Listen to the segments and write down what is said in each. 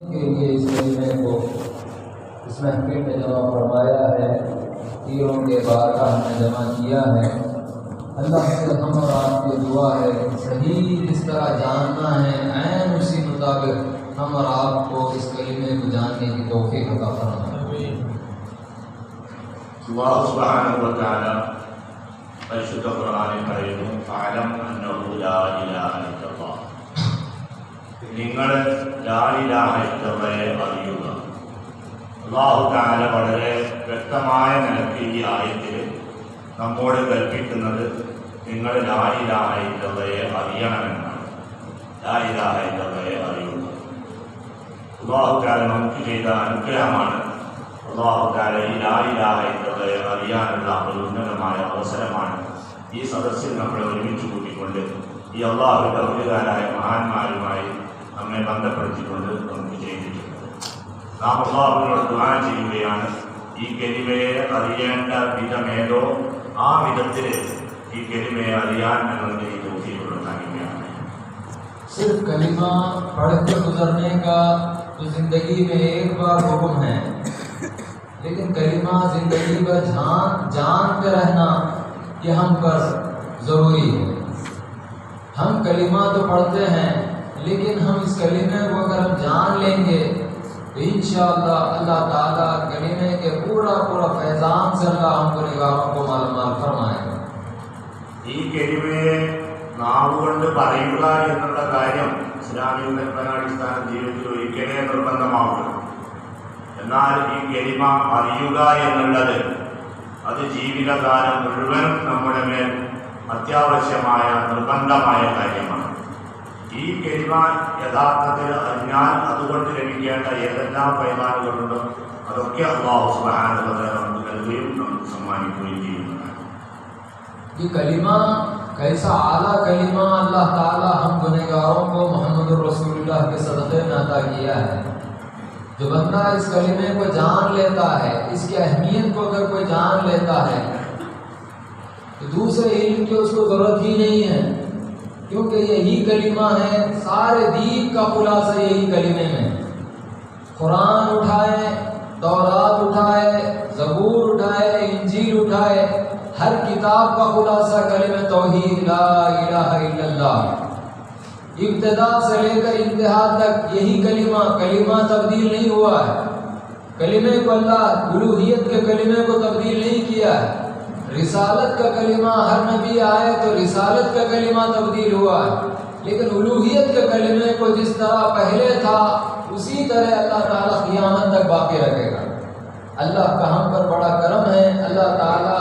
के लिए इस कलिमे को इस महफिल में जमा फरमाया है, तीरों के बारगाह हमने जमा किया है। अल्लाह से हम और आपकी दुआ है सही जिस तरह जानना है ऐन उसी मुताबिक हम और आपको इस कलिमे को जानने की तौफीक अता फरमाए। अल्लाह सुब्हानहु व तआला परिशुद्ध ഖുർആനിൽ പറയുന്നു ഫഅലം അന്നഹു ലാ ഇലാഹ ഇല്ലല്ലാഹ്, നിങ്ങൾ ലാ ഇലാഹ ഇല്ലല്ലാഹയെ അറിയുക. അല്ലാഹു തആല വളരെ വ്യക്തമായ നിലയ്ക്ക് ഈ ആയത്തിൽ നമ്മോട് കൽപ്പിക്കുന്നത് നിങ്ങൾ ലാ ഇലാഹ ഇല്ലല്ലാഹയെ അറിയണമെന്നാണ്. ലാ ഇലാഹ ഇല്ലല്ലാഹയെ അറിയുക. അല്ലാഹു തആല നമുക്ക് ചെയ്ത അനുഗ്രഹമാണ്. അല്ലാഹു തആല ഈ ലാ ഇലാഹ ഇല്ലല്ലാഹയെ അറിയാനുള്ള ഒരു ഉന്നതമായ അവസരമാണ് ഈ സദസ്സിൽ നമ്മളെ ഒരുമിച്ച് കൂട്ടിക്കൊണ്ട് ഈ അല്ലാഹുവിന്റെ ഔലിയാരായ മഹാന്മാരുമായി നമ്മെ ബന്ധപ്പെടുത്തിക്കൊണ്ട് നമുക്ക് ചെയ്തിട്ടുണ്ട്. നാം അല്ലാഹുവിനോട് ദുആ ചെയ്യുകയാണ്, ഈ കലിമയെ അറിയേണ്ട വിധമേതോ ആ വിധത്തിൽ ഈ കലിമയെ അറിയാൻ ഞങ്ങൾക്ക് ഈ തൗഫീഖ് നൽകുകയാണ്. सिर्फ कलिमा पढ़ कर गुजरने का तो जिंदगी में एक बार हुक्म है, लेकिन कलिमा जिंदगी भर जान कर रहना ये हम पर ज़रूरी है। हम कलिमा तो पढ़ते हैं, लेकिन हम इस कलिमे को अगर हम जान लेंगे तो इंशाअल्लाह अल्लाह ताला कलिमे के पूरा फैज़ान से अल्लाह हमको निगाहों को मालूम फरमाएगा। ഈ കലിമയെ നാവുകൊണ്ട് പറയുക എന്നുള്ള കാര്യം ഇസ്ലാമിക കൽപ്പനാടിസ്ഥാന ജീവിതത്തിൽ ഒരിക്കലേ നിർബന്ധമാവുക. എന്നാൽ ഈ കലിമ അറിയുക എന്നുള്ളത് അത് ജീവിതകാലം മുഴുവനും നമ്മുടെ മേൽ അത്യാവശ്യമായ നിർബന്ധമായ കാര്യമാണ്. ഈ കലിമ യഥാർത്ഥത്തിൽ അറിഞ്ഞാൽ അതുകൊണ്ട് ലഭിക്കേണ്ട ഏതെല്ലാം ഫൈദാനുകളുണ്ടോ അതൊക്കെ അല്ലാഹു സുബ്ഹാനഹു വ തആല നമുക്ക് നൽകുകയും നമുക്ക് സമ്മാനിക്കുകയും ചെയ്യുന്നതാണ്. ये कलिमा कैसा आला कलिमा अल्लाह ताला हम गुनहगारों को मोहम्मद रसूलुल्लाह के सदक़े में अता किया है। जो बंदा इस कलिमे को जान लेता है, इसकी अहमियत को अगर कोई जान लेता है तो दूसरे इल्म की उसको ज़रूरत ही नहीं है, क्योंकि यही कलिमा है। सारे दीन का खुलासा यही कलिमे में। कुरान उठाए, तौरात उठाए, ज़बूर उठाए, इंजील उठाए, हर किताब का खुलासा कलिमे तौहीद ला इलाहा इल्लल्लाह। इब्तिदा से लेकर इंतहा तक यही कलिमा तब्दील नहीं हुआ है। कलिमे को अल्लाह उलूहियत के कलिमे को तब्दील नहीं किया है। रिसालत का कलिमा हर नबी आए तो रिसालत का कलिमा तब्दील हुआ है, लेकिन उलूहियत के कलिमे को जिस तरह पहले था उसी तरह अल्लाह ताला क़ियामत तक बाकी रखेगा। अल्लाह का हम पर बड़ा करम है। अल्लाह ताला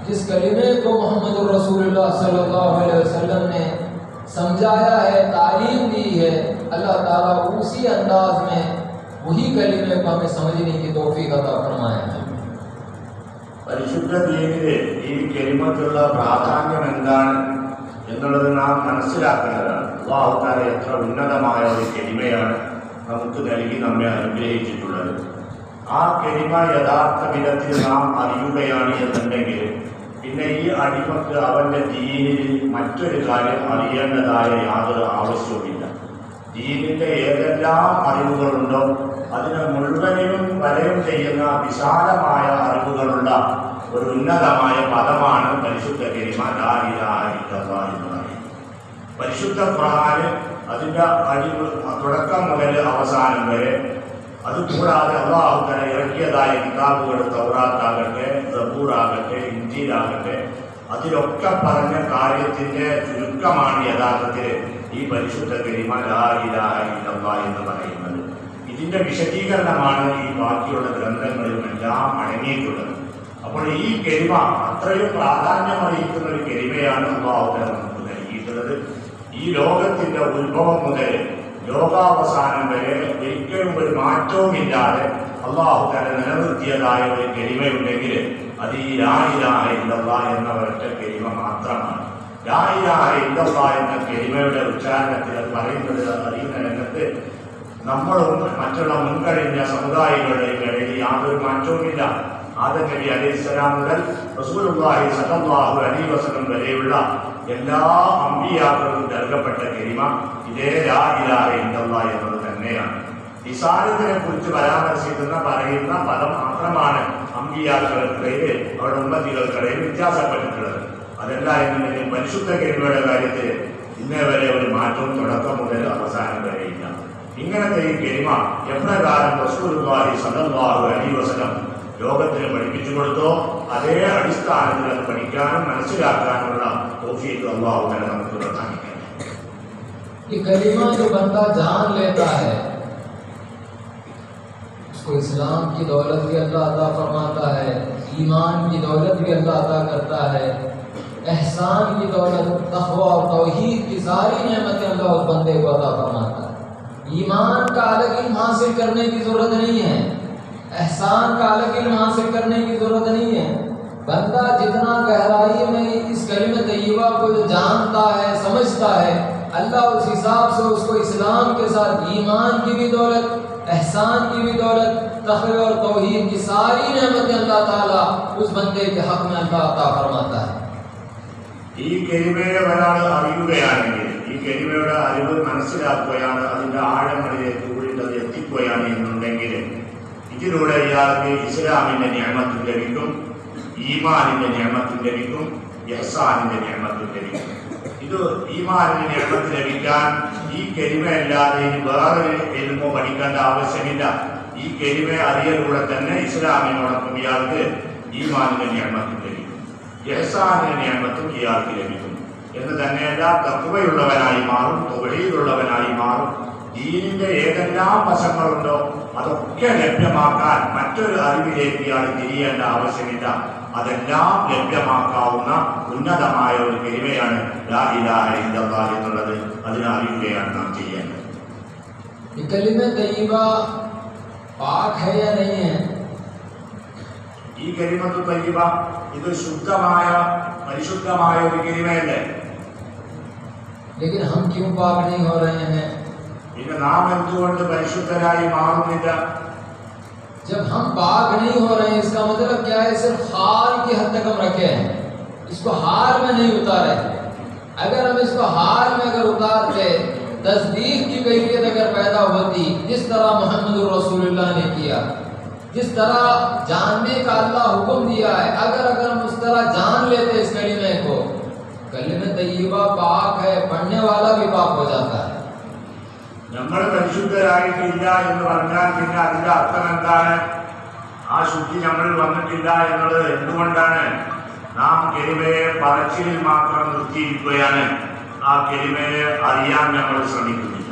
जिस कलिमे को मोहम्मद रसूलुल्लाह सल्लल्लाहु अलैहि वसल्लम ने समझाया है, तालीम दी है, अल्लाह ताला उसी अंदाज में वही कलिमे को हमें समझने की तौफीक अता फरमाए। പരിശുദ്ധ ദീനിലെ ഈ കലിമത്തുള്ള പ്രാധാന്യം എന്താണ് എന്നുള്ളത് നാം മനസ്സിലാക്കേണ്ടതാണ്. അല്ലാഹു തആല എത്ര ഉന്നതമായ ഒരു കലിമയാണ് നമുക്ക് നൽകി നമ്മെ അനുഗ്രഹിച്ചിട്ടുള്ളത്. ആ കലിമ യഥാർത്ഥ വിധത്തിൽ നാം അറിയുകയാണ് എന്നുണ്ടെങ്കിൽ പിന്നെ ഈ അടിമക്ക് അവന്റെ ദീനിൽ മറ്റൊരു കാര്യം അറിയേണ്ടതായ യാതൊരു ആവശ്യവുമില്ല. ദീനിന്റെ ഏതെല്ലാം അറിവുകളുണ്ടോ അതിനെ മുഴുവനും വലയം ചെയ്യുന്ന വിശാലമായ അറിവുകളുള്ള ഒരു ഉന്നതമായ പദമാണ് പരിശുദ്ധ കലിമ ലാ ഇലാഹ ഇല്ലല്ലാഹ് എന്ന് പറയുന്നത്. പരിശുദ്ധ ഖുർആൻ അതിൻ്റെ അടിവ് തുടക്കം മുതൽ അവസാനം വരെ, അതുകൂടാതെ അല്ലാഹു തആല ഇറക്കിയതായ കിതാബുകൾ തൗറാത്താകട്ടെ, സബൂറാകട്ടെ, ഇൻജീലാകട്ടെ, അതിലൊക്കെ പറഞ്ഞ കാര്യത്തിന്റെ ചുരുക്കമാണ് യഥാർത്ഥത്തിൽ ഈ പരിശുദ്ധ കലിമ ലാ ഇലാഹ ഇല്ലല്ലാഹ് എന്ന് പറയുന്നത്. ഇതിന്റെ വിശദീകരണമാണ് ഈ ബാക്കിയുള്ള ഗ്രന്ഥങ്ങളിലും എല്ലാം അടങ്ങിയിട്ടുള്ളത്. അപ്പോൾ ഈ കലിമ അത്രയും പ്രാധാന്യമറിയിക്കുന്ന ഒരു കലിമയാണ് അല്ലാഹു തആല നമുക്ക് നൽകിയിട്ടുള്ളത്. ഈ ലോകത്തിന്റെ ഉത്ഭവം മുതൽ ലോകാവസാനം വരെ ഒരിക്കലും ഒരു മാറ്റവുമില്ലാതെ അല്ലാഹു തആല നിലനിർത്തിയതായ ഒരു കലിമയുണ്ടെങ്കിൽ അത് ഈ ലാ ഇലാഹ ഇല്ലല്ലാഹ് എന്ന ഒരൊറ്റ കലിമ മാത്രമാണ്. ലാ ഇലാഹ ഇല്ലല്ലാഹ് എന്ന കലിമയുടെ ഉച്ചാരണത്തിൽ അത് പറയുന്നത് അറിയുന്ന രംഗത്ത് നമ്മളും മറ്റുള്ള മുൻകഴിഞ്ഞ സമുദായങ്ങളുടെയും ഇടയിൽ യാതൊരു മാറ്റവുമില്ല. ആദം നബി അലൈഹിസ്സലാം മുതൽ റസൂലുള്ളാഹി സ്വല്ലല്ലാഹു അലൈഹി വസല്ലം വരെയുള്ള എല്ലാ അമ്പിയാക്കൾക്കും നൽകപ്പെട്ട കലിമ ഇതേ ലാ ഇലാഹ ഇല്ലല്ലാഹ് എന്നത് തന്നെയാണ്. നിസാരത്തിനെ കുറിച്ച് പരാമർശിക്കുന്ന പറയുന്ന പദം മാത്രമാണ് അമ്പിയാക്കൾക്കിടയിൽ അവരുടെ ഉമ്മത്തികൾക്കിടയിൽ വ്യത്യാസപ്പെട്ടിട്ടുള്ളത്. അതല്ല എന്നുണ്ടെങ്കിൽ പരിശുദ്ധ കലിമയുടെ കാര്യത്തിൽ ഇന്നേ വരെ ഒരു മാറ്റവും തുടക്കം മുതൽ അവസാനം വരെയില്ല. ഇങ്ങനത്തെ ഈ കലിമ എപ്രകാരം റസൂലുള്ളാഹി സ്വല്ലല്ലാഹു അലൈഹി വസല്ലം ലോകത്തിന് പഠിപ്പിച്ചു കൊടുത്തോ അതേ അടിസ്ഥാനത്തിൽ അത് പഠിക്കാനും മനസ്സിലാക്കാനുള്ള തൗഫീഖ് അല്ലാഹു തആല നമുക്ക് പ്രദാനം ചെയ്യട്ടെ. ये कलिमा जो बंदा जान लेता है उसको इस्लाम की दौलत भी अल्लाह अता फरमाता है, ईमान की दौलत भी अल्लाह अता करता है, एहसान की दौलत, तक़वा और तौहीद की सारी नेमतें अल्लाह उस बंदे को अता फरमाता है। ईमान का अलग इल्म हासिल करने की ज़रूरत नहीं है, एहसान का अलग इल्म हासिल करने की ज़रूरत नहीं है। बंदा जितना गहराई में इस कलिमा तय्यबा को जो जानता है, समझता है, अल्लाह उस हिसाब से उसको इस्लाम के साथ ईमान की भी दौलत, एहसान की भी दौलत, तक़वा और तौहीद की सारी नेमतें अल्लाह ताला उस बंदे के हक़ में अल्लाह अता फरमाता है। ഈ കലിമയെ ഒരാൾ അറിയുകയാണെങ്കിൽ, ഈ കലിമയുടെ അറിവ് മനസ്സിലാക്കുകയാണ്, അതിൻ്റെ ആഴങ്ങളിലേക്ക് കൂടി അത് എത്തിക്കുകയാണ് എന്നുണ്ടെങ്കിൽ ഇതിലൂടെ ഇയാൾക്ക് ഇസ്ലാമിൻ്റെ നിഅമത്തും ലഭിക്കും, ഈമാനിൻ്റെ നിഅമത്തും ലഭിക്കും, ഇഹ്സാനിൻ്റെ നിഅമത്തും ലഭിക്കും. ഇത് ഈമാനിൻ്റെ നിഅമത്ത് ലഭിക്കാൻ ഈ കലിമയല്ലാതെ ഇനി വേറൊരു ഇൽമോ പഠിക്കേണ്ട ആവശ്യമില്ല. ഈ കലിമ അറിയലൂടെ തന്നെ ഇസ്ലാമിനോടൊപ്പം ഇയാൾക്ക് ഈമാനിൻ്റെ നിഅമത്തും ലഭിക്കും, ഇഹ്സാനിൻ്റെ നിഅമത്തും ഇയാൾക്ക് ലഭിക്കും. എന്ന് തന്നെയല്ല, തഖ്വയുള്ളവനായി മാറും, തൗഹീദുള്ളവനായി മാറും. ദീനിന്റെ ഏതെല്ലാം വശങ്ങളുണ്ടോ അതൊക്കെ ലഭ്യമാക്കാൻ മറ്റൊരു അറിവിലേക്ക് ഇയാൾ തിരിയേണ്ട ആവശ്യമില്ല. അതെല്ലാം ലഭ്യമാക്കാവുന്ന ഉന്നതമായ ഒരു കലിമയാണ് ലാ ഇലാഹ ഇല്ലല്ലാഹ് എന്നുള്ളത്. അതിനെ അറിയുകയാണ് നാം ചെയ്യേണ്ടത്. ये कलिमा तय्यबा पाक है या नहीं है? ഈ കലിമത്തു തയ്യിബ ഇത് ശുദ്ധമായ പരിശുദ്ധമായ ഒരു കലിമയല്ലേ? लेकिन हम क्यों पाक नहीं हो रहे हैं? പിന്നെ നാം എന്തുകൊണ്ട് പരിശുദ്ധരായി മാറുന്നില്ല? जब हम पाक नहीं हो रहे हैं इसका मतलब क्या है? सिर्फ हाल की हद तक हम रखे हैं, इसको हाल में नहीं उतारे। अगर हम इसको हाल में अगर उतारते, तस्दीक की कैफियत अगर पैदा होती, जिस तरह मोहम्मद रसूलुल्लाह ने किया, जिस तरह जानने का अल्लाह हुक्म दिया है, अगर हम उस तरह जान लेते इस कलिमे को, कलिमा तय्यबा पाक है, पढ़ने वाला भी पाक हो जाता है। നമ്മൾ പരിശുദ്ധരായിട്ടില്ല എന്ന് പറഞ്ഞാൽ പിന്നെ അതിന്റെ അർത്ഥം എന്താണ്? ആ ശുദ്ധി നമ്മളിൽ വന്നിട്ടില്ല എന്നുള്ളത് എന്തുകൊണ്ടാണ്? നാം കലിമയെ പറച്ചിലിൽ മാത്രം നിർത്തിയിരിക്കുകയാണ്. ആ കലിമയെ അറിയാൻ നമ്മൾ ശ്രമിക്കുന്നില്ല.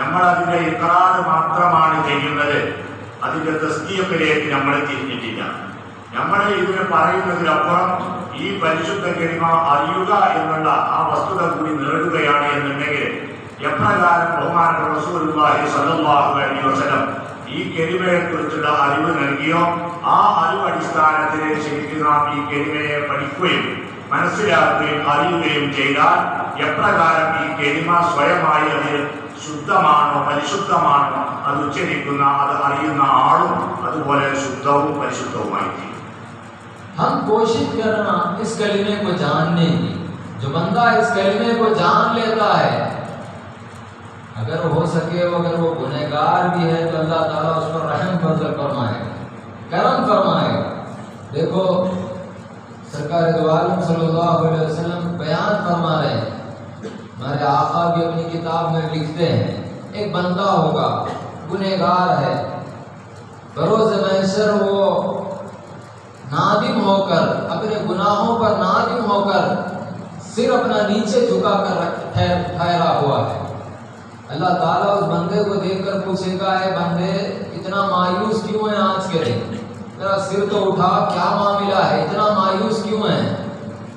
നമ്മൾ അതിന്റെ ഇഖ്റാർ മാത്രമാണ് ചെയ്യുന്നത്. അതിന്റെ തസ്ദീഖിലേക്ക് നമ്മൾ തിരിഞ്ഞിട്ടില്ല. നമ്മൾ ഇതിനെ പറയുന്നതിനപ്പുറം ഈ പരിശുദ്ധ കലിമ അറിയുക എന്നുള്ള ആ വസ്തുത കൂടി നേടുകയാണ് എന്നുണ്ടെങ്കിൽ എപ്രകാരം ബഹുമാനപ്പെട്ട റസൂലുള്ളാഹി സ്വല്ലല്ലാഹു അലൈഹി വസല്ലം ഈ കലിമയെക്കുറിച്ചുള്ള അറിവ് നൽകിയോ ആ അറിവ് അടിസ്ഥാനത്തിൽ ശരിക്കും നാം ഈ കലിമയെ പഠിക്കുകയും മനസ്സിലാക്കുകയും അറിയുകയും ചെയ്താൽ എപ്രകാരം ഈ കലിമ സ്വയമായി അത് ശുദ്ധമാണോ പരിശുദ്ധമാണോ അത് ഉച്ചരിക്കുന്ന അത് അറിയുന്ന ആളും അതുപോലെ ശുദ്ധവും പരിശുദ്ധവുമായി തീരും. हम कोशिश करना इस कलिमे को जानने की। जो बंदा इस कलिमे को जान लेता है, अगर हो सके अगर वो गुनहगार भी है तो अल्लाह ताला उस पर रहम फजल फरमाएगा, करम फरमाएगा। देखो सरकार दो आलम सल्लल्लाहु अलैहि वसल्लम बयान फरमा रहे हैं, हमारे आका भी अपनी किताब में लिखते हैं, एक बंदा होगा गुनहगार है, बरोज़ महशर वो नादिम होकर अपने गुनाहों पर नादिम होकर सिर अपना नीचे झुका कर ठहरा हुआ है। अल्लाह ताला उस बंदे को देखकर पूछेगा, है बंदे इतना मायूस क्यों है आज के दिन? तेरा सिर तो उठा, क्या मामला है, इतना मायूस क्यों है?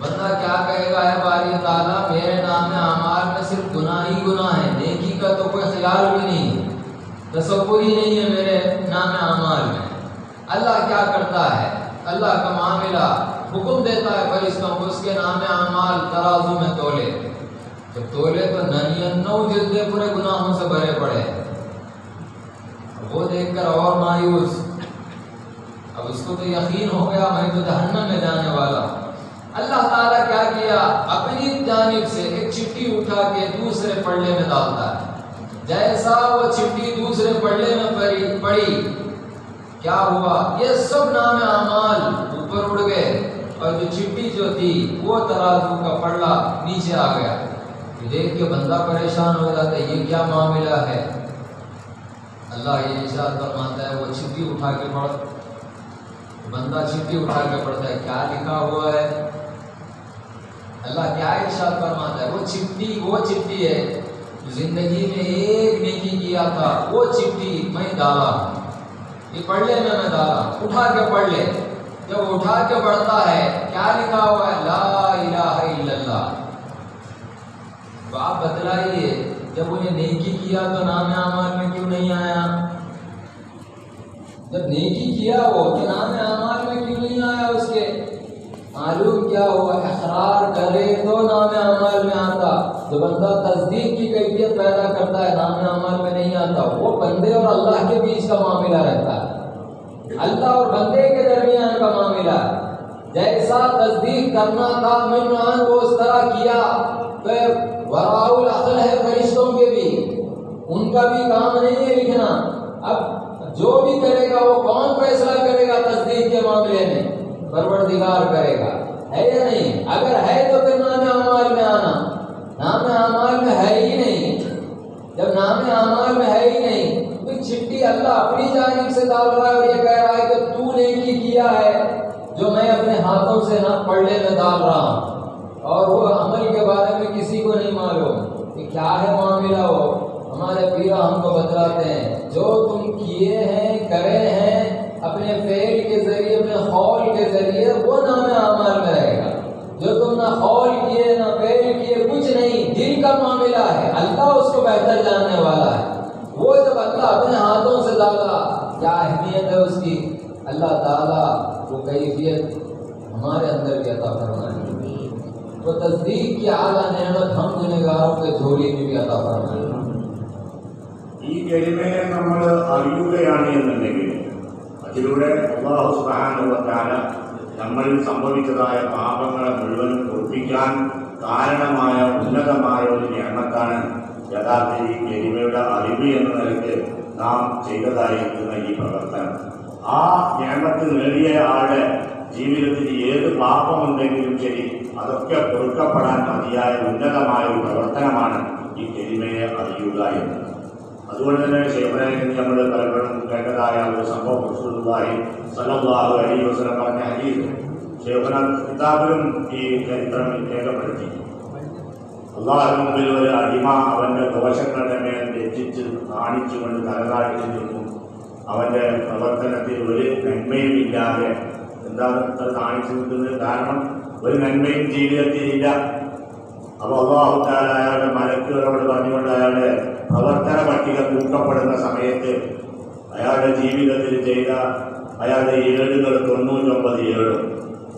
बंदा क्या कहेगा, है बारी ताला मेरे नाम में अमाल में सिर्फ गुनाह ही गुनाह है, नेकी का तो कोई ख्याल भी नहीं है, तसव्वुर ही नहीं है मेरे नाम अमाल में। अल्लाह क्या करता है? अल्लाह का मामला हुक्म देता है फरिश्तों को उसके नाम अमाल तराजू में तोले। जब तोले तो 99 जिल्दे पूरे गुनाहों से भरे पड़े। वो देखकर और मायूस, अब उसको तो यकीन हो गया मैं तो जहन्नम में जाने वाला। अल्लाह ताला क्या किया? अपनी जानिब से एक चिट्ठी उठा के दूसरे पल्ले में डालता है। जैसा वो चिट्ठी दूसरे पल्ले में पड़ी, क्या हुआ, ये सब नाम आमाल ऊपर उड़ गए और जो चिट्ठी जो थी वो तराजू का पल्ला नीचे आ गया। देख के बंदा परेशान हो जाता है, ये क्या मामला है। अल्लाह ये इरशाद फरमाता है, वो चिट्ठी उठा के पढ़, बंदा चिट्ठी उठा के पढ़ता है, क्या लिखा हुआ है। अल्लाह क्या इरशाद फरमाता है, वो चिट्ठी है, जिंदगी में एक नेकी किया था, वो चिट्ठी मैं डाला, ये पढ़ ले, मैं डाला, उठा के पढ़ ले। जब उठा के पढ़ता है, क्या लिखा हुआ है, ला इलाहा इल्लल्लाह। तो आप बतलाइए, जब उन्हें नेकी किया तो नाम आमाल में क्यों नहीं आया। जब नेकी किया वो तो नाम आमाल में क्यों नहीं आया। उसके मालूम क्या हुआ, इकरार करे तो नाम आमाल में आता। जो बंदा तस्दीक की कैफियत पैदा करता है, नाम आमाल में नहीं आता। वो बंदे और अल्लाह के बीच का मामला रहता है, अल्लाह और बंदे के दरमियान का मामला है। जैसा तस्दीक करना था मिम्रान वो उस तरह किया, तो वराउल अक़ल है फरिश्तों के भी, उनका भी काम नहीं है लिखना। अब जो भी करेगा वो कौन फैसला करेगा तस्दीक के मामले में, परवरदिगार करेगा, है या नहीं। अगर है तो फिर नाम आमाल में आना, नाम आमाल में है ही नहीं। जब नाम आमाल में है ही नहीं तो चिट्ठी अल्लाह अपनी जानिब से डाल रहा है और ये कह रहा है कि तूने ये किया है जो मैं अपने हाथों से ना पढ़ने में डाल रहा हूँ। और वो अमल के बारे में किसी को नहीं मालूम कि क्या है मामला। हो हमारे पीरा हमको बतलाते हैं, जो तुम किए हैं, करे हैं अपने फेल के जरिए, अपने खौल के जरिए, वो नाम आमाल में रहेगा। जो तुम ना खौल किए ना फेल किए, कुछ नहीं, दिल का मामला है, अल्लाह उसको बेहतर जानने वाला है। वो जब अल्लाह अपने हाथों से डाला, क्या अहमियत है उसकी, अल्लाह ताला वो कैफियत हमारे अंदर भी अता फरमाए। वो तस्दीक की आला नेमत हम गुनहगारों के झोली में भी अता फरमाए। ഈ കലിമയെ നമ്മൾ അറിയുകയാണ് എന്നുണ്ടെങ്കിൽ അതിലൂടെ അല്ലാഹു സുബ്ഹാനഹു വ തആല നമ്മളിൽ സംഭവിച്ചതായ പാപങ്ങളെ മുഴുവൻ പൊറുപ്പിക്കാൻ കാരണമായ ഉന്നതമായ ഒരു നിഅമത്താണ് യഥാർത്ഥ ഈ കലിമയുടെ അറിവ് എന്ന നിലയ്ക്ക് നാം ചെയ്തതായിരിക്കുന്ന ഈ പ്രവർത്തനം. ആ നിഅമത്ത് നേടിയ ആളുടെ ജീവിതത്തിൽ ഏത് പാപമുണ്ടെങ്കിലും ശരി അതൊക്കെ പൊറുക്കപ്പെടാൻ മതിയായ ഉന്നതമായ ഒരു പ്രവർത്തനമാണ് ഈ കലിമയെ അറിയുക എന്നത്. അതുകൊണ്ട് തന്നെ ശൈഖുനായി നമ്മൾ പലപ്പോഴും കേട്ടതായ ഒരു സംഭവം റസൂലുള്ളാഹി സ്വല്ലല്ലാഹു അലൈഹി വസല്ലം പറഞ്ഞ ഹദീസ് ശൈഖുന കിതാബിലും ഈ ചരിത്രം രേഖപ്പെടുത്തി. അള്ളാഹുവിന് മുമ്പിൽ ഒരു അടിമ അവൻ്റെ ദോഷങ്ങൾ തന്നെ രചിച്ച് കാണിച്ചുകൊണ്ട് തലതാഴ്ത്തി നിന്നു. അവൻ്റെ പ്രവർത്തനത്തിൽ ഒരു നന്മയും ഇല്ലാതെ, എന്താണ് കാണിച്ചു നിൽക്കുന്നത്, കാരണം ഒരു നന്മയും ജീവിതത്തിലില്ല. അപ്പോൾ അല്ലാഹു തആല അയാളുടെ മലക്കുകളോട് പറഞ്ഞുകൊണ്ട് അയാളുടെ പ്രവർത്തന പട്ടിക കൂട്ടപ്പെടുന്ന സമയത്ത് അയാളുടെ ജീവിതത്തിൽ ചെയ്ത അയാളുടെ ഏടുകൾ 99 ഏടും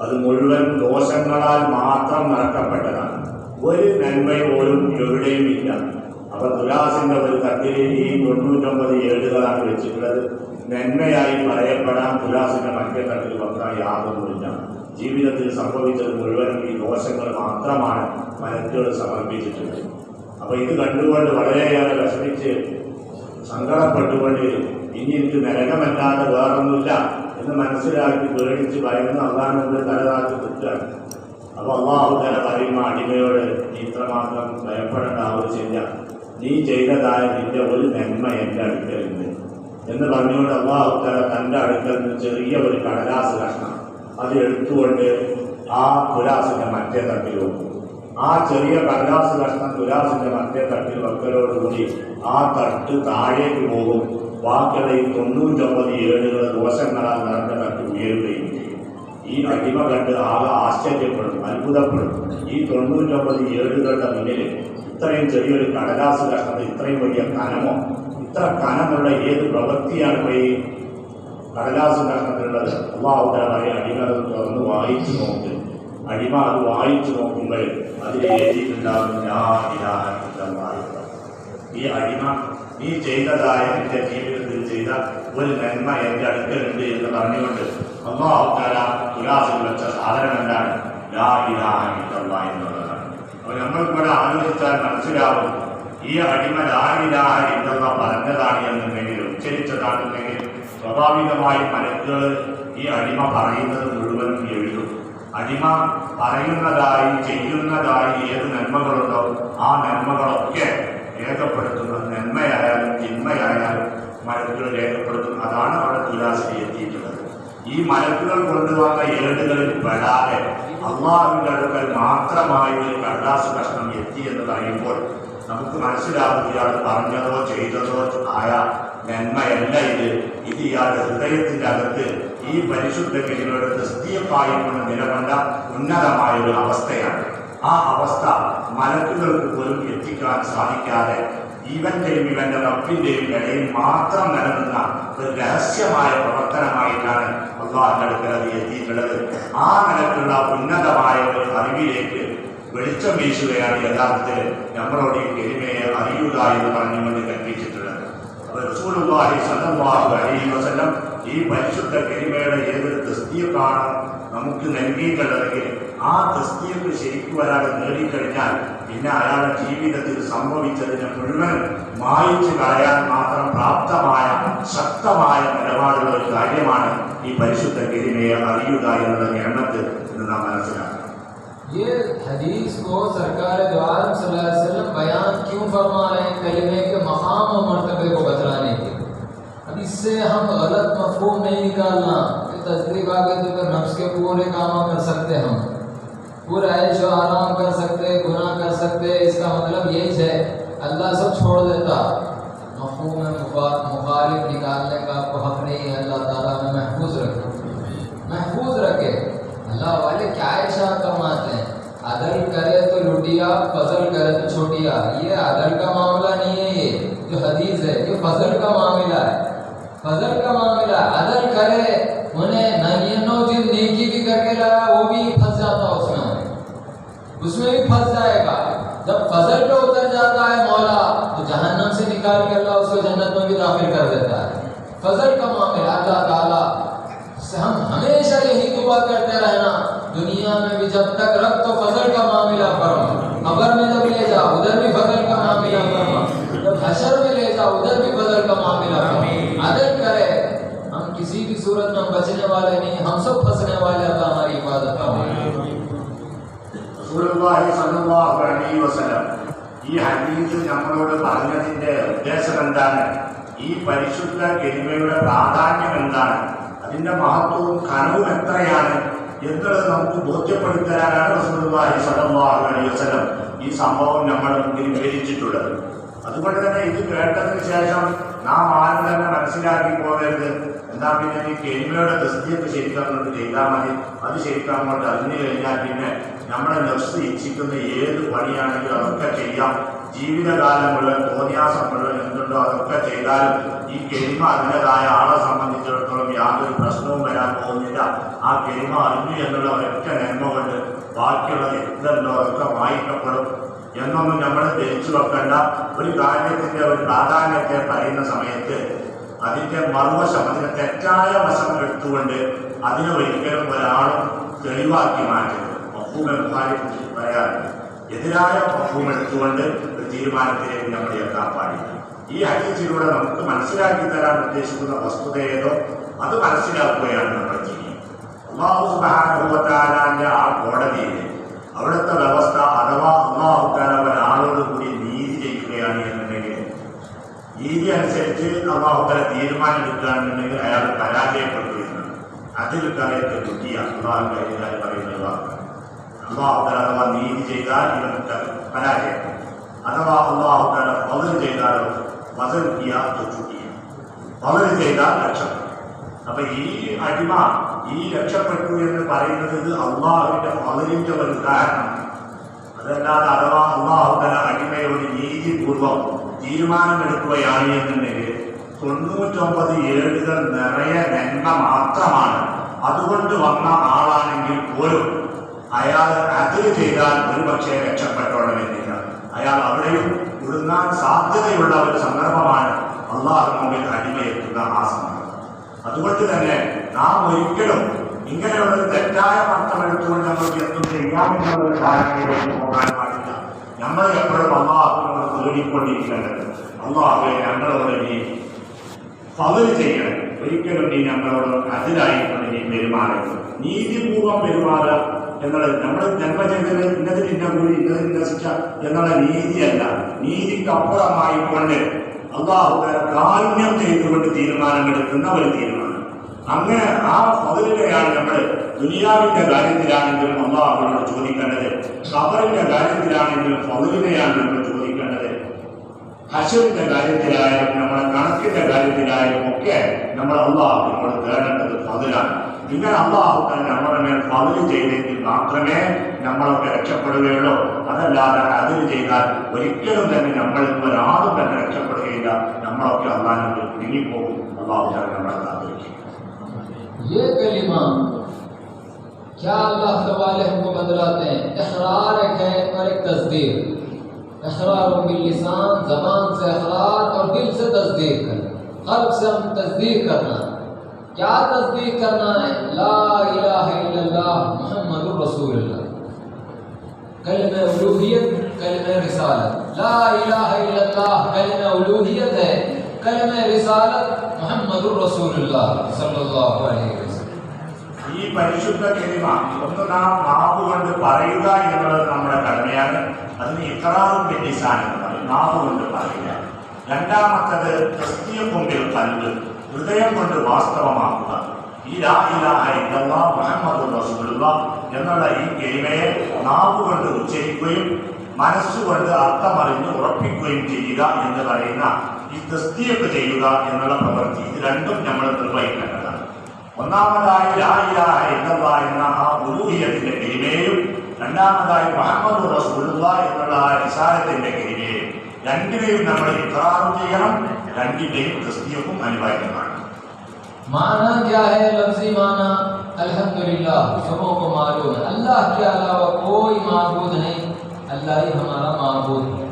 അത് മുഴുവൻ ദോഷങ്ങളാൽ മാത്രം നടക്കപ്പെട്ടതാണ്. ഒരു നന്മ പോലും എവിടെയും ഇല്ല. അപ്പോൾ തുലാസിൻ്റെ ഒരു തട്ടിൽ ഈ 99 ഏടുകളാണ് വെച്ചിട്ടുള്ളത്. നന്മയായി പറയപ്പെടാൻ തുലാസിൻ്റെ മറ്റേ തട്ടിൽ വെക്കാൻ യാതൊന്നുമില്ല. ജീവിതത്തിൽ സംഭവിച്ചത് മുഴുവനും ഈ ദോഷങ്ങൾ മാത്രമാണ് മലക്കുകൾ സമർപ്പിച്ചിട്ടുള്ളത്. അപ്പോൾ ഇത് കണ്ടുകൊണ്ട് വളരെയേറെ വിഷമിച്ച് സങ്കടപ്പെട്ടുകൊണ്ട് ഇനി എനിക്ക് നരകമല്ലാതെ വേറൊന്നുമില്ല എന്ന് മനസ്സിലാക്കി പേടിച്ച് ഭയന്ന് അള്ളാഹുവിന്റെ മുമ്പിൽ തലതാഴ്ത്തി നിൽക്കുകയാണ്. അപ്പോൾ അള്ളാഹു തആല പറയുന്ന അടിമയോട് നീ ഇത്രമാത്രം ഭയപ്പെടേണ്ട ആവശ്യമില്ല, നീ ചെയ്തതായ നിന്റെ ഒരു നന്മ എൻ്റെ അടുക്കലുണ്ട് എന്ന് പറഞ്ഞുകൊണ്ട് അള്ളാഹു തആല തൻ്റെ അടുക്കൽ നിന്ന് ചെറിയ ഒരു കടലാസ് കഷ്ണം അത് എടുത്തുകൊണ്ട് ആ തുലാസിൻ്റെ മറ്റേ തട്ടിൽ വെക്കും. ആ ചെറിയ കടലാസ് കഷ്ണം തുലാസിൻ്റെ മറ്റേ തട്ടിൽ വെക്കലോടുകൂടി ആ തട്ട് താഴേക്ക് പോകും. ബാക്കിയുള്ള ഈ 99 ഏടുകൾ ദോഷങ്ങളാൽ നിറഞ്ഞ തട്ട് ഉയരുകയും ചെയ്യും. ഈ അടിമ കണ്ട് ആകെ ആശ്ചര്യപ്പെടും, അത്ഭുതപ്പെടും. ഈ 99 ഏടുകളുടെ മുന്നിൽ ഇത്രയും ചെറിയൊരു കടലാസ് കഷ്ണത്തിൽ ഇത്രയും വലിയ കനമോ, ഇത്ര കനമുള്ള ഏത് പ്രവൃത്തിയാണ് ഇപ്പോൾ ഈ കടലാസ് കഷ്ണത്തിലുള്ളത്? അല്ലാഹു തആല പറയും, അടിമ അത് തുറന്ന് വായിച്ചു നോക്ക്. അടിമ അത് വായിച്ചു നോക്കുമ്പോൾ അതിൽ എഴുതിയിട്ടുണ്ടാകും ലാ ഇലാഹ ഇല്ലല്ലാഹ്. ഈ അടിമ നീ ചെയ്തതായ എൻ്റെ ജീവിതത്തിൽ ചെയ്ത ഒരു നന്മ എൻ്റെ അടുക്കലുണ്ട് എന്ന് പറഞ്ഞുകൊണ്ട് അല്ലാഹു തആല തുലാസിൽ വെച്ച സാധനം എന്താണ്? ലാ ഇലാഹ ഇല്ലല്ലാഹ് എന്നുള്ളതാണ്. അപ്പോൾ നമ്മൾക്കിവിടെ ആലോചിച്ചാൽ മനസ്സിലാവും, ഈ അടിമ ലാ ഇലാഹ ഇല്ലല്ലാഹ് പറഞ്ഞതാണ് എന്നുണ്ടെങ്കിൽ, ഉച്ചരിച്ചതാണെന്നുണ്ടെങ്കിൽ, സ്വാഭാവികമായി മലക്കുകൾ ഈ അടിമ പറയുന്നത് മുഴുവനും എഴുതും. അടിമ പറയുന്നതായി ചെയ്യുന്നതായി ഏത് നന്മകളുണ്ടോ ആ നന്മകളൊക്കെ രേഖപ്പെടുത്തുന്ന, നന്മയായാലും തിന്മയായാലും മലക്കുകൾ രേഖപ്പെടുത്തും. അതാണ് അവിടെ തുലാസിൽ എത്തിയിട്ടുള്ളത്. ഈ മലക്കുകൾ കൊണ്ടുവന്ന ഏടുകളിൽ പെടാതെ അള്ളാഹുവിന്റെ അടുക്കൽ മാത്രമായി ഒരു കടലാസ് കഷ്ണം എത്തി എന്ന് പറയുമ്പോൾ നമുക്ക് മനസ്സിലാവും ഇയാൾ പറഞ്ഞതോ ചെയ്തതോ ആയ നന്മയല്ല ഇത് ഇയാളുടെ ഹൃദയത്തിന്റെ അകത്ത് ഈ പരിശുദ്ധ കലിമയുടെ തസ്ദീഖായിക്കൊണ്ട് നിലകൊണ്ട ഉന്നതമായ ഒരു അവസ്ഥയാണ്. ആ അവസ്ഥ മലക്കുകൾക്ക് പോലും എത്തിക്കാൻ സാധിക്കാതെ ഇവന്റെയും ഇവന്റെ റബ്ബിന്റെയും ഇടയിൽ മാത്രം നിലനിന്ന ഒരു രഹസ്യമായ പ്രവർത്തനമായിട്ടാണ് അള്ളാഹുവിന്റെ അടുക്കൽ അത് എത്തിയിട്ടുള്ളത്. ആ നിലക്കുള്ള ഉന്നതമായ ഒരു അറിവിലേക്ക് വെളിച്ചം വീശുകയാണ് യഥാർത്ഥത്തിൽ നമ്മളോട് ഈ കലിമയെ അറിയുക എന്ന് പറഞ്ഞുകൊണ്ട് കൽപ്പിച്ചിട്ടുള്ളത്. റസൂലുള്ളാഹി സ്വല്ലല്ലാഹു അലൈഹി വസല്ലം ഈ പരിശുദ്ധ കലിമയുടെ ഏതൊരു തസ്ദീഖാണ് നമുക്ക് നൽകിയിട്ടുള്ളതെങ്കിൽ ആ തസ്ദീഖ് ശരിക്കും ഒരാൾ നേടിക്കഴിഞ്ഞാൽ പിന്നെ അയാളുടെ ജീവിതത്തിൽ സംഭവിച്ചതിനെ മുഴുവൻ മായിച്ചു കളയാൻ മാത്രം പ്രാപ്തമായ ശക്തമായ നിലപാടുള്ള ഒരു കാര്യമാണ് ഈ പരിശുദ്ധ കലിമയെ അറിയുക എന്നുള്ള നിയമത്ത് എന്ന് നാം മനസ്സിലാക്കണം. ये हदीस को सरकार दो आलम सल्लल्लाहु अलैहि वसल्लम बयान क्यों फरमा रहे हैं? कलिमे के मकाम और मर्तबे को बतलाने के। अब इससे हम गलत मफहूम नहीं निकालना कि तस्दीक आगे तो फिर नफ्स के पूरे काम कर सकते, हम पूरा ऐश और आराम कर सकते, गुनाह कर सकते। इसका मतलब यही है अल्लाह सब छोड़ देता। मफहूम में मुखालिफ निकालने का आपको हक नहीं है। अल्लाह ताला में महफूज रखे। अल्लाह वाले क्या इशारा फरमाते हैं? अदल करे तो लुटिया, फजल करे तो छोटिया। ये अदल का मामला नहीं है, ये जो हदीस है ये फजल का मामला है। फजल का मामला अदल करे, उन्हें नौ दिन नेकी भी करके लाया वो भी फंस जाता उसमें भी फंस जाएगा। जब फजल पे उतर जाता है मौला तो जहन्नम से निकाल के अल्लाह उसको जन्नत में भी दाखिल कर देता है। फजल का मामला अल्लाह ताला से हम हमेशा यही दुआ करते रहना, दुनिया में भी जब तक रख तो फजल का मामला फरमा, कब्र में जब ले जाओ उधर भी फजल का मामला फरमा, जब हशर में ले जाओ उधर भी फजल का मामला फरमा। अदल करे, हम किसी भी सूरत में बचने वाले नहीं, हम सब फंसने वाले। अल्लाह हमारी इबादत फरमाए। റസൂലുള്ളാഹി സ്വല്ലല്ലാഹു അലൈഹി വസല്ലം ഈ ഹദീസ് നമ്മളോട് പറഞ്ഞതിന്റെ ഉദ്ദേശം എന്താണ്? ഈ പരിശുദ്ധ കലിമയുടെ പ്രാധാന്യം എന്താണ്? അതിന്റെ മഹത്വവും ഘനവും എത്രയാണ് എന്നുള്ളത് നമുക്ക് ബോധ്യപ്പെടുത്താനാണ് റസൂലുള്ളാഹി സ്വല്ലല്ലാഹു അലൈഹി വസല്ലം ഈ സംഭവം നമ്മുടെ മുന്നിൽ വിവരിച്ചിട്ടുള്ളത്. അതുകൊണ്ട് തന്നെ ഇത് കേട്ടതിന് ശേഷം നാം ആരും തന്നെ മനസ്സിലാക്കി പോകരുത് എന്നാ പിന്നെ ഈ കലിമയുടെ തസ്ദീഖ് ശരിക്കും അങ്ങോട്ട് ചെയ്താൽ മതി, അത് ശരിക്കും അങ്ങോട്ട് അറിഞ്ഞു കഴിഞ്ഞാൽ പിന്നെ നമ്മുടെ നഫ്സ് ഇച്ഛിക്കുന്ന ഏത് പണിയാണെങ്കിലും അതൊക്കെ ചെയ്യാം. ജീവിതകാലം മുഴുവൻ തോന്നിയാസം മുഴുവൻ എന്തുണ്ടോ അതൊക്കെ ചെയ്താലും ഈ കലിമ അതിൻ്റെതായ ആളെ സംബന്ധിച്ചിടത്തോളം യാതൊരു പ്രശ്നവും വരാൻ പോകുന്നില്ല. ആ കലിമ അറിഞ്ഞു എന്നുള്ള ഒരൊറ്റ നന്മ കൊണ്ട് ബാക്കിയുള്ളത് എന്തുണ്ടോ അതൊക്കെ വായിക്കപ്പെടും എന്നൊന്നും നമ്മൾ ധരിച്ചു വെക്കേണ്ട. ഒരു കാര്യത്തിന്റെ ഒരു പ്രാധാന്യത്തെ പറയുന്ന സമയത്ത് അതിന്റെ മറുവശം, അതിന്റെ തെറ്റായ വശം എടുത്തുകൊണ്ട് അതിനെ ഒരിക്കലും ഒരാളും തെളിവാക്കി മാറ്റരുത്. മഫ്ഹൂമുൽ പറയാറുണ്ട്, എതിരായ മഫ്ഹൂം എടുത്തുകൊണ്ട് ഒരു തീരുമാനത്തിലേക്ക് നമ്മൾ എത്താൻ പാടില്ല. ഈ ഹദീസിലൂടെ നമുക്ക് മനസ്സിലാക്കി തരാൻ ഉദ്ദേശിക്കുന്ന വസ്തുത ഏതോ അത് മനസ്സിലാക്കുകയാണ് നമ്മൾ ചെയ്യുന്നത്. അല്ലാഹു സുബ്ഹാനഹു വ തആലയുടെ ആ കോടതിയിൽ അവിടുത്തെ വ്യവസ്ഥ അഥവാ അല്ലാഹു തആല ഒരാളോട് കൂടി നീതി ചെയ്യുകയാണ് എന്നുണ്ടെങ്കിൽ, നീതി അനുസരിച്ച് അല്ലാഹു തആല തീരുമാനം എടുക്കുകയാണെന്നുണ്ടെങ്കിൽ അയാൾ പരാജയപ്പെടുകയാണ്. അതിൽ കലയൊക്കെ കിട്ടിയ അള്ളാഹുവിന്റെ അധികാരി പറയുന്ന വാക്ക്, അല്ലാഹു തആല അഥവാ നീതി ചെയ്താൽ ഇവൻ പരാജയപ്പെടും, അഥവാ അല്ലാഹു തആല ഫള് ചെയ്താലോ ഫള് ചെയ്താൽ രക്ഷപ്പെടും. അപ്പൊ ഈ അടിമ ഈ രക്ഷപ്പെട്ടു എന്ന് പറയുന്നത് ഇത് അള്ളാഹുവിന്റെ ഫളിന്റെ ഒരു ഉദാഹരണം. അതല്ലാതെ അഥവാ അല്ലാഹു തആല അടിമയോട് നീതിപൂർവം തീരുമാനമെടുക്കുകയാണ് എന്നുണ്ടെങ്കിൽ 99 ഏടുകൾ നിറയെ നന്മ മാത്രമാണ്. അതുകൊണ്ട് വന്ന ആളാണെങ്കിൽ പോലും അയാൾ അത് ചെയ്താൽ ഒരുപക്ഷെ രക്ഷപ്പെട്ടോളണമെന്നില്ല. അയാൾ അവിടെയും കുടുങ്ങാൻ സാധ്യതയുള്ള ഒരു സന്ദർഭമാണ് അള്ളാഹു മുമ്പിൽ അടിമയെത്തുന്ന ആ സന്ദർഭം. അതുകൊണ്ട് തന്നെ നാം ഒരിക്കലും ഇങ്ങനെയുള്ള തെറ്റായ അർത്ഥം എടുത്തുകൊണ്ട് നമുക്ക് എന്തും ചെയ്യാമെന്നുള്ള ഒരു ധാരണയിലേക്ക് പോകാൻ പാടില്ല. നമ്മൾ എപ്പോഴും അള്ളാഹുവിനോട് തേടിക്കൊണ്ടിരിക്കേണ്ടത്, അള്ളാഹുവെ ഞങ്ങളോട് നീ ഫള് ചെയ്യണം, ഒരിക്കലും നീ ഞങ്ങളോട് അതിലായിക്കൊണ്ട് നീ പെരുമാറരുത്, നീതിപൂർവ്വം പെരുമാറുക എന്നുള്ളത് നമ്മൾ ജന്മചരിതത്തിൽ ഇന്നതിന് ഇന്ന കൂടി ഇന്നതിന് ഇന്ന ശിക്ഷ എന്നുള്ള നീതിയല്ല, നീതിക്ക് അപ്പുറമായിക്കൊണ്ട് അള്ളാഹുവിനെ കാരുണ്യം ചെയ്തുകൊണ്ട് തീരുമാനമെടുക്കുന്ന ഒരു തീരുമാനം. അങ്ങനെ ആ ഫളിനെയാണ് നമ്മൾ ദുനിയാവിന്റെ കാര്യത്തിലാണെങ്കിലും അള്ളാഹുവിനോട് ചോദിക്കേണ്ടത്, ഖബറിന്റെ കാര്യത്തിലാണെങ്കിലും ഫളിനെയാണ് നമ്മൾ ചോദിക്കേണ്ടത്, ഹശറിന്റെ കാര്യത്തിലായാലും നമ്മുടെ കണക്കിന്റെ കാര്യത്തിലായാലും ഒക്കെ നമ്മൾ അള്ളാഹുവിനോട് തേടേണ്ടത് ഫളിലാണ്. ഇങ്ങനെ അള്ളാഹു തന്നെ നമ്മുടെ മേൽ ഫള് ചെയ്തെങ്കിൽ മാത്രമേ നമ്മളൊക്കെ രക്ഷപ്പെടുകയുള്ളൂ. അതല്ലാതെ അതിൽ ചെയ്താൽ ഒരിക്കലും തന്നെ നമ്മളിൽ ഒരാളും തന്നെ രക്ഷപ്പെടുകയില്ല. നമ്മളൊക്കെ അള്ളാഹിനോട് കുടുങ്ങിപ്പോകും. അള്ളാഹു നമ്മളെ കാത്തിരിക്കും. ये कलिमा क्या अल्लाह तआला हमको बतलाते हैं, इकरार एक है और एक तस्दीक। इकरार बिल लिसान, ज़बान से इकरार और दिल से तस्दीक करना, क़ल्ब से हम तस्दीक करना। क्या तस्दीक करना है? ला इलाहा इल्लल्लाह मुहम्मदुर रसूलुल्लाह, कलिमा उलूहियत, कलिमा रिसालत। ला इलाहा इल्लल्लाह कलिमा उलूहियत है, कलिमा रिसालत മുഹമ്മദുർ റസൂലുള്ളാഹി സ്വല്ലല്ലാഹു അലൈഹി വസല്ലം. ഈ പരിശുദ്ധ കലിമ ഒന്ന് നാം നാവ് കൊണ്ട് പറയുക എന്നുള്ളത് നമ്മുടെ കടമയാണ്. അതിന് ഇഖ്റാറും ബിൽ ലിസാൻ എന്ന് പറയും, നാവ് കൊണ്ട് പറയുക. രണ്ടാമത്തത് തസ്ദീഖും ബിൽ ഖൽബ്, ഹൃദയം കൊണ്ട് വാസ്തവമാക്കുക. ഈ ലാ ഇലാഹ ഇല്ലല്ലാഹ് മുഹമ്മദുർ റസൂലുള്ളാഹ് എന്നുള്ള ഈ കലിമയെ നാവ് കൊണ്ട് ഉച്ചരിക്കുകയും മനസ്സുകൊണ്ട് അർത്ഥമറിഞ്ഞ് ഉറപ്പിക്കുകയും ചെയ്യുക എന്ന് പറയുന്ന ഈ തസ്ദീഖ് ചെയ്യുക എന്നുള്ള പ്രവൃത്തി, ഇത് രണ്ടും നമ്മൾ നിർവഹിക്കേണ്ടതാണ്. ഒന്നാമതായി ലാ ഇലാഹ ഇല്ലല്ലാഹ് എന്ന ആ ഉലൂഹിയത്തിന്റെ കലിമയും രണ്ടാമതായി മുഹമ്മദുർ റസൂലുള്ളാഹി എന്നുള്ള ആ റിസാലത്തിന്റെ കലിമയും രണ്ടിനെയും നമ്മൾ ഇഖ്റാർ ചെയ്യണം. രണ്ടിന്റെയും തസ്ദീഖും അനിവാര്യമാണ്. माना क्या है? लफ्जी माना अल्हम्दुलिल्लाह, सबों को मालूम है अल्लाह के अलावा कोई माबूद नहीं, अल्लाह ही हमारा माबूद है.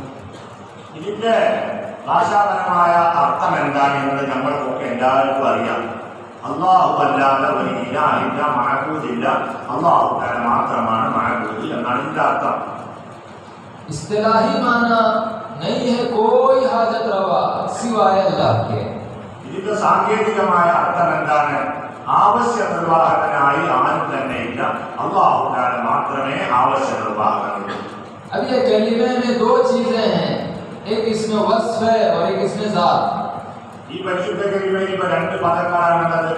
ഇതിന്റെ ഭാഷാപരമായ അർത്ഥം എന്താണെന്നത് നമ്മൾക്കൊക്കെ എല്ലാവർക്കും അറിയാം. അള്ളാഹു അല്ലാതെ ഒരു ഇലാഹില്ല, മഅബൂദില്ല, അള്ളാഹു തആല മാത്രമാണ് മഅബൂദ് എന്നാണ് ഇതിന്റെ അർത്ഥം. ഇസ്തിലാഹി മാന नहीं है कोई हाजत रवा सिवाय अल्लाह के. ഇതിന്റെ സാങ്കേതികമായ അർത്ഥം എന്താണ്? ആവശ്യ നിർവാഹകനായി ആരും തന്നെ ഇല്ല, അള്ളാഹു തആല മാത്രമേ ആവശ്യ നിർവാഹകനുള്ളൂ. अब ये कलिमे में दो चीजें हैं, एक इसमें वस्फ है और एक इसमें जात. ഈ പരിശുദ്ധ കലിമയിൽ ഇപ്പൊ രണ്ട് പദങ്ങളാണുള്ളത്.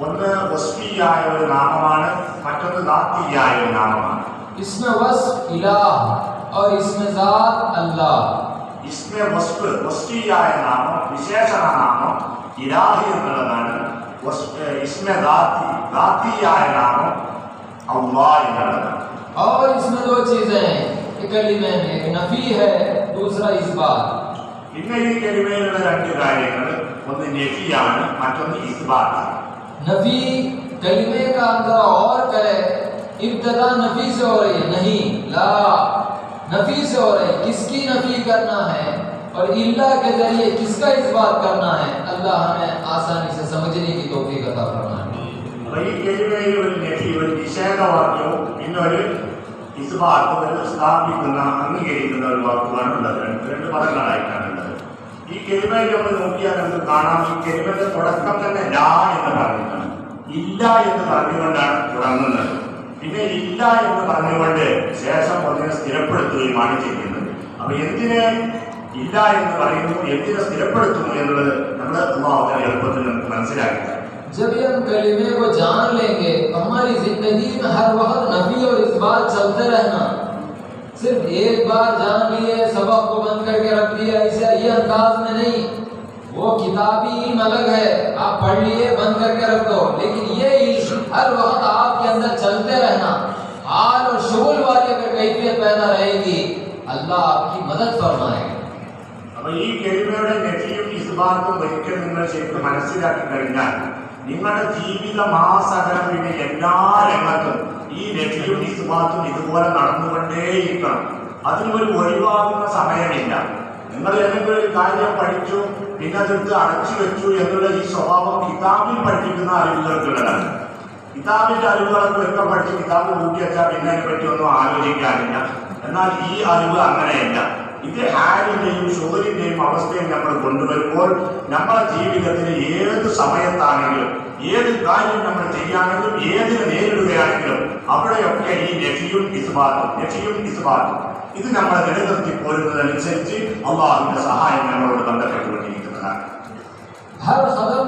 ഒന്ന് വസ്ഫിയായ ഒരു നാമമാണ്, മറ്റൊന്ന് ദാത്തിയായ ഒരു നാമമാണ്. इसमें वस्फ इलाह और इसमें जात अल्लाह. इसमें വസ്ഫ് വസ്ഫിയായ നാമം, വിശേഷണ നാമം ഇലാഹി എന്നുള്ളതാണ്. इसमें ദാത്തിയായ നാമം അല്ലാഹ് എന്നുള്ളതാണ്. और इसमें दो चीजें हैं कलिमे में, एक नफी है दूसरा इस्बात. പിന്നെ ഈ കലിമയിലുള്ള രണ്ട് കാര്യങ്ങൾ, ഒന്ന് നഫിയാണ്, മറ്റൊന്ന് ഇസ്ബാത്താണ്. नफी कलिमे का अंदर और करे, इब्तदा नफी से हो रही है, नहीं ला नफी से हो रही है. किसकी नफी करना है और इल्ला के जरिए किसका इस्बात करना है? अल्लाह हमें आसानी से समझने की तौफीक अता फरमाए. അപ്പോൾ ഈ കലിമയിൽ ഒരു നഫി, ഒരു നിഷേധവാക്യവും പിന്നെ ഒരു ഇസ്ബാത്ത്, ഒരു സ്ഥാപിക്കുന്ന അംഗീകരിക്കുന്ന ഒരു വാക്കുമാണ് ഉള്ളത്. രണ്ട് പദങ്ങളായിട്ടാണുള്ളത്. ഈ കലിമയിൽ നമ്മൾ നോക്കിയാൽ നമുക്ക് കാണാം, ഈ കലിമയുടെ തുടക്കം തന്നെ ലാ എന്ന് പറയുന്നതാണ്. ഇല്ല എന്ന് പറഞ്ഞുകൊണ്ടാണ് തുടങ്ങുന്നത്. പിന്നെ ഇല്ല എന്ന് പറഞ്ഞുകൊണ്ട് ശേഷം ഒന്നിനെ സ്ഥിരപ്പെടുത്തുകയുമാണ് ചെയ്യുന്നത്. അപ്പൊ എന്തിനെ ഇല്ല എന്ന് പറയുന്നു, എന്തിനെ സ്ഥിരപ്പെടുത്തുന്നു എന്നുള്ളത് നമ്മൾ അല്ലാഹുവിന്റെ എളുപ്പത്തിൽ നമുക്ക് മനസ്സിലാക്കി. जब ये हम कलिमे को जान लेंगे तो हमारी जिंदगी में हर वक्त नफी और इस्बात चलते रहना. सिर्फ एक बार जान लिए, सबक को बंद करके रख दिया, ऐसे ये अंदाज में नहीं. वो किताबी इल्म अलग है, आप पढ़ लिए बंद करके रख दो, लेकिन ये इल्म हर वक्त आपके अंदर चलते रहना. हाल और शुगल वाली अगर कैफियत पैदा रहेगी, अल्लाह आपकी मदद फरमाएगा. അപ്പൊ ഈ കലിമയുടെ നഫിയും ഇസ്ബാത്തും ഒരിക്കൽ നിങ്ങൾ ശരിക്കും മനസ്സിലാക്കി കഴിഞ്ഞാൽ നിങ്ങളുടെ ജീവിത മാസകലം പിന്നെ എല്ലാ രംഗത്തും ഈ നഫിയും ഇസ്ബാത്തും ഇതുപോലെ നടന്നുകൊണ്ടേയിരിക്കണം. അതിനൊരു ഒഴിവാകുന്ന സമയമില്ല. നിങ്ങൾ ഏതെങ്കിലും ഒരു കാര്യം പഠിച്ചു പിന്നെ അതെടുത്ത് അടച്ചു വെച്ചു എന്നുള്ള ഈ സ്വഭാവം കിതാബിൽ പഠിപ്പിക്കുന്ന അറിവുകൾക്കുള്ളതാണ്. കിതാബിന്റെ അറിവുകളൊക്കെ ഒക്കെ പഠിച്ച് കിതാബ് കൂട്ടി വെച്ചാൽ പിന്നെ അതിനെ പറ്റി ഒന്നും ആലോചിക്കാനില്ല. എന്നാൽ ഈ അറിവ് അങ്ങനെയല്ല. ഇത് ഹാലിന്റെയും ഷുഗറിന്റെയും അവസ്ഥയും നമ്മൾ കൊണ്ടുവരുമ്പോൾ നമ്മുടെ ജീവിതത്തിൽ ഏത് സമയത്താണെങ്കിലും ഏത് കാര്യം നമ്മൾ ചെയ്യാണെങ്കിലും ഏതിനെ നേരിടുകയാണെങ്കിലും അവിടെയൊക്കെ ഈ നഫിയും ഇസ്ബാത്തും ഇത് നമ്മൾ നിലനിർത്തി പോരുന്നതനുസരിച്ച് അള്ളാഹുവിന്റെ സഹായം നമ്മളോട് ബന്ധപ്പെട്ടുകൊണ്ടിരിക്കുന്നതാണ്. हर कदम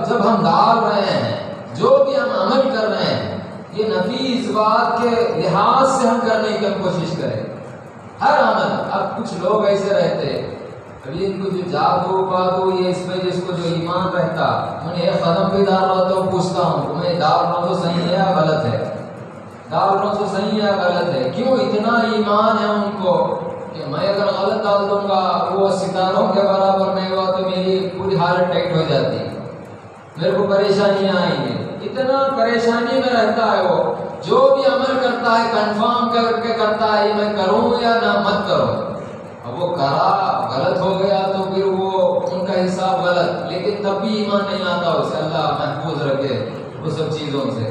जब हम डाल रहे हैं, जो भी हम अमल कर रहे हैं, ये नफी इस बात के लिहाज से हम करने की कोशिश करें। हर अमल, अब कुछ लोग ऐसे रहते हैं, अभी इनको जो जादू बादू ये इस पे जिसको जो ईमान रहता, मैं ये कदम भी डाल रहा तो पूछता हूँ मैं डाल रहा हूँ तो सही है या गलत है, डाल रहा हूँ तो सही है या गलत है। क्यों इतना ईमान है उनको कि मैं अगर गलत डाल दूंगा वो सितारों के बराबर नहीं हुआ तो मेरी पूरी हालत टाइट हो जाती है, मेरे को परेशानियां आएंगी। इतना परेशानी में रहता है वो, जो भी अमल करता है कंफर्म करके करता है ये मैं करूं या ना मत करूं। अब वो करा गलत हो गया तो फिर वो उनका हिसाब गलत, लेकिन तब भी ईमान नहीं आता उसे, अल्लाह महफूज रखे वो सब चीज़ों से।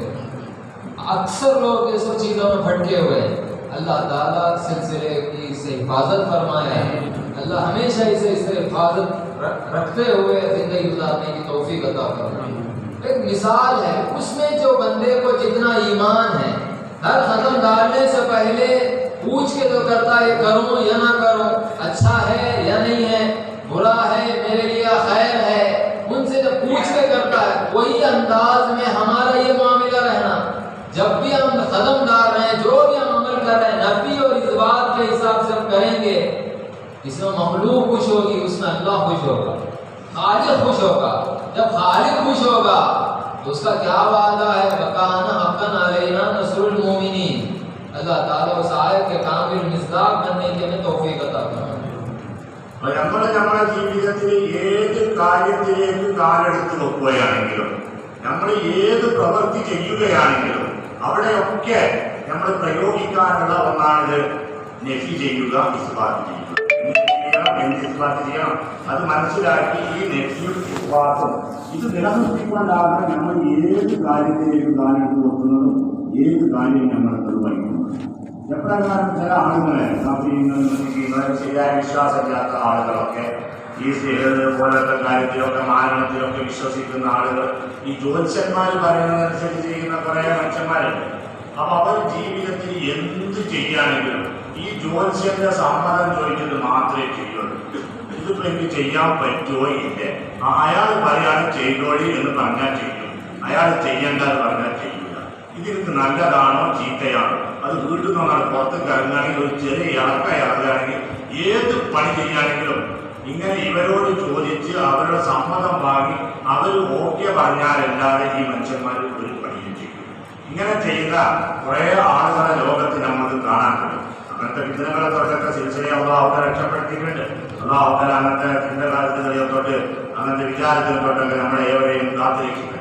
अक्सर लोग ये सब चीज़ों में भटके हुए हैं, अल्लाह ताला सिलसिले की से हिफाजत फरमाए, अल्लाह हमेशा इसे हिफाजत रखते हुए जिंदगी गुजारने की तौफीक अता फरमाए। एक मिसाल है, उसमें जो बंदे को जितना ईमान है हर कदम डालने से पहले पूछ के तो करता है करूं या ना करूं, अच्छा है या नहीं है, बुरा है मेरे लिए खैर है, उनसे जब पूछ के करता है वही अंदाज में हमारा ये मामला रहना। जब भी हम कदम डाल रहे हैं, जो भी हम अमल कर रहे हैं, नफी और इस बात के हिसाब से हम करेंगे, इसमें मखलूक खुश होगी, उसमें अल्लाह खुश होगा, खालिक खुश होगा। जब खालिक खुश होगा तो उसका क्या वादा है, वकाना हक़्क़न अलैना नस्रुल मोमिनीन, अल्लाह ताला उस आयत के कामिल मिस्दाक बनने की हमें तौफीक अता फरमाए। നമ്മുടെ ജീവിതത്തിൽ ഏത് കാര്യത്തിലേക്ക് കാലെടുത്ത് വെക്കുകയാണെങ്കിലും നമ്മൾ ഏത് പ്രവൃത്തി ചെയ്യുകയാണെങ്കിലും അവിടെയൊക്കെ നമ്മൾ പ്രയോഗിക്കാനുള്ള ഒന്നാണിത് നഫി ചെയ്യുക, ഇസ്ബാത്ത് ചെയ്യുക. ഇസ്ബാത്ത് ചെയ്യണം. അത് മനസ്സിലാക്കി ഈ നഫിയും ഇസ്ബാത്തും ഇത് നിലനിർത്തിക്കൊണ്ടാണ് നമ്മൾ ഏത് കാര്യത്തിലേക്ക് കാലെടുത്ത് വെക്കുന്നതും ഏത് കാര്യം നമ്മൾ നിർവഹിക്കുന്നത്. എപ്രകാരം ചില ആളുകളെ ശരിയായ വിശ്വാസമില്ലാത്ത ആളുകളൊക്കെ ഈ പോലത്തെ കാര്യത്തിലൊക്കെ മാരണത്തിലൊക്കെ വിശ്വസിക്കുന്ന ആളുകൾ ഈ ജ്യോത്സ്യന്മാർ പറയുന്നതനുസരിച്ച് ചെയ്യുന്ന കുറേ മനുഷ്യന്മാരുണ്ട്. അപ്പൊ അവർ ജീവിതത്തിൽ എന്ത് ചെയ്യുകയാണെങ്കിലും ഈ ജ്യോത്സ്യന്റെ സമ്മതം ചോദിച്ചിട്ട് മാത്രമേ ചെയ്യുള്ളൂ. ഇതിപ്പോ എനിക്ക് ചെയ്യാൻ പറ്റുമോ ഇല്ലേ, അയാൾ പറയാതെ ചെയ്തോളി എന്ന് പറഞ്ഞാൽ ചെയ്യും, അയാൾ ചെയ്യേണ്ടത് പറഞ്ഞാൽ ചെയ്യൂല. ഇതിനക്ക് നല്ലതാണോ ചീത്തയാണോ, അത് വീട്ടിൽ നിന്നാണ് പുറത്തേക്ക് ഇറങ്ങുകയാണെങ്കിൽ ഒരു ചെറിയ ഇറക്കുകയാണെങ്കിൽ ഏത് പണി ചെയ്യുകയാണെങ്കിലും ഇങ്ങനെ ഇവരോട് ചോദിച്ച് അവരുടെ സമ്മതം വാങ്ങി അവർ ഓക്കെ പറഞ്ഞാലല്ലാതെ ഈ മനുഷ്യന്മാർ ഒരു പണിയും ചെയ്യും. ഇങ്ങനെ ചെയ്യുന്ന കുറേ ആളുകളെ ലോകത്ത് നമുക്ക് കാണാൻ കഴിയും. അങ്ങനത്തെ വിഘ്നങ്ങളെ തൊട്ടൊക്കെ സിൽസിലയെ അള്ളാഹുവിനെ രക്ഷപ്പെടുത്തിയിട്ടുണ്ട്. അള്ളാഹുവിനെ അങ്ങനത്തെ ചിന്തകാലത്തുകളിൽ തൊട്ട് അങ്ങനത്തെ വിചാരത്തിൽ തൊട്ടൊക്കെ നമ്മളെ ഏവരെയും കാത്തിരിക്കുന്നുണ്ട്.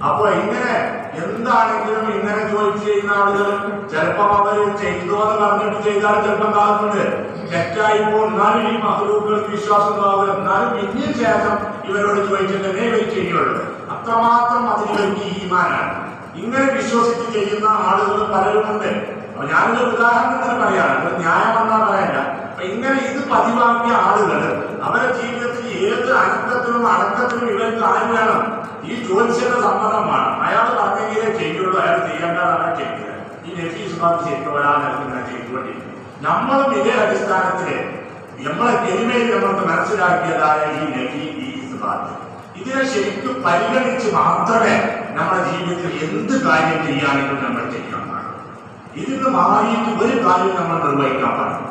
അപ്പോൾ ഇങ്ങനെ എന്താണെങ്കിലും ഇങ്ങനെ ചോദിച്ചു ചെയ്യുന്ന ആളുകൾ ചിലപ്പം അവർ ചെയ്തോ എന്ന് പറഞ്ഞിട്ട് ചെയ്താൽ ചിലപ്പം കാണുന്നുണ്ട് തെറ്റായിപ്പോ, എന്നാലും ഈ മഹ്ലൂക്കുകൾക്ക് വിശ്വാസം ഉണ്ടാവുക, എന്നാലും പിന്നീട് ശേഷം ഇവരോട് ചോദിച്ചിട്ട് ഇവർ ചെയ്യുള്ളൂ. അത്രമാത്രം അതിലേക്ക് ഈമാനാണ്. ഇങ്ങനെ വിശ്വസിച്ച് ചെയ്യുന്ന ആളുകൾ പലരുമുണ്ട്. അപ്പൊ ഞാനൊരു ഉദാഹരണത്തിന് പറയാണ്, ന്യായമെന്നാ പറയല്ല. അപ്പൊ ഇങ്ങനെ ഇത് പതിവാക്കിയ ആളുകൾ അവരുടെ ജീവിതത്തിൽ ഏത് അടക്കത്തിനും ഇവർക്ക് ആര് വേണം, ഈ ജ്യോത്സ്യന്റെ സമ്മതം വേണം. അയാൾ പറഞ്ഞെങ്കിലേ ചെയ്യുള്ളൂ, അയാൾ ചെയ്യേണ്ടതാണ് ചെയ്യുന്നത്. ഈ നഫീസ് ബാബ് ശരിക്കും വരാൻ ചെയ്തുകൊണ്ടിരിക്കും. നമ്മളും ഇതേ അടിസ്ഥാനത്തില് നമ്മളെ കെലിമയിൽ നമുക്ക് മനസ്സിലാക്കിയതായ ഈ നഫി, ഈ ഇസ്ബാത്ത്, ഇതിനെ ശരിക്കും പരിഗണിച്ച് മാത്രമേ നമ്മുടെ ജീവിതത്തിൽ എന്ത് കാര്യം ചെയ്യാനെങ്കിലും നമ്മൾ ചെയ്യാൻ പാടും. ഇതിന് മാറിയിട്ട് ഒരു കാര്യം നമ്മൾ നിർവഹിക്കാൻ പാടും.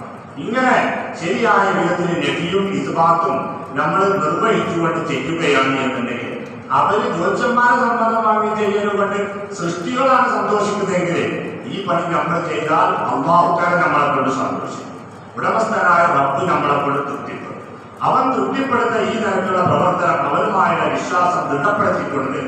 ഇങ്ങനെ ശരിയായ വിധത്തിൽ നഫിയും ഇസ്ബാത്തും നമ്മൾ നിർവഹിച്ചുകൊണ്ട് ചെയ്യുകയാണ് എന്നുണ്ടെങ്കിൽ അവര് ജ്യോത്സ്യന്മാരെ സമ്മതം വാങ്ങി ചെയ്യുന്നതുകൊണ്ട് സൃഷ്ടികളാണ് സന്തോഷിക്കുന്നതെങ്കിൽ ഈ പണി നമ്മൾ ചെയ്താൽ അല്ലാഹുതആല നമ്മളെ കൊണ്ട് സന്തോഷിക്കും. ഉടമസ്ഥനായ റബ്ബ് നമ്മളെ കൊണ്ട് തൃപ്തിപ്പെടും. അവൻ തൃപ്തിപ്പെടുത്ത ഈ തരത്തിലുള്ള പ്രവർത്തനം അവരുമായുള്ള വിശ്വാസം ദൃഢപ്പെടുത്തിക്കൊണ്ട്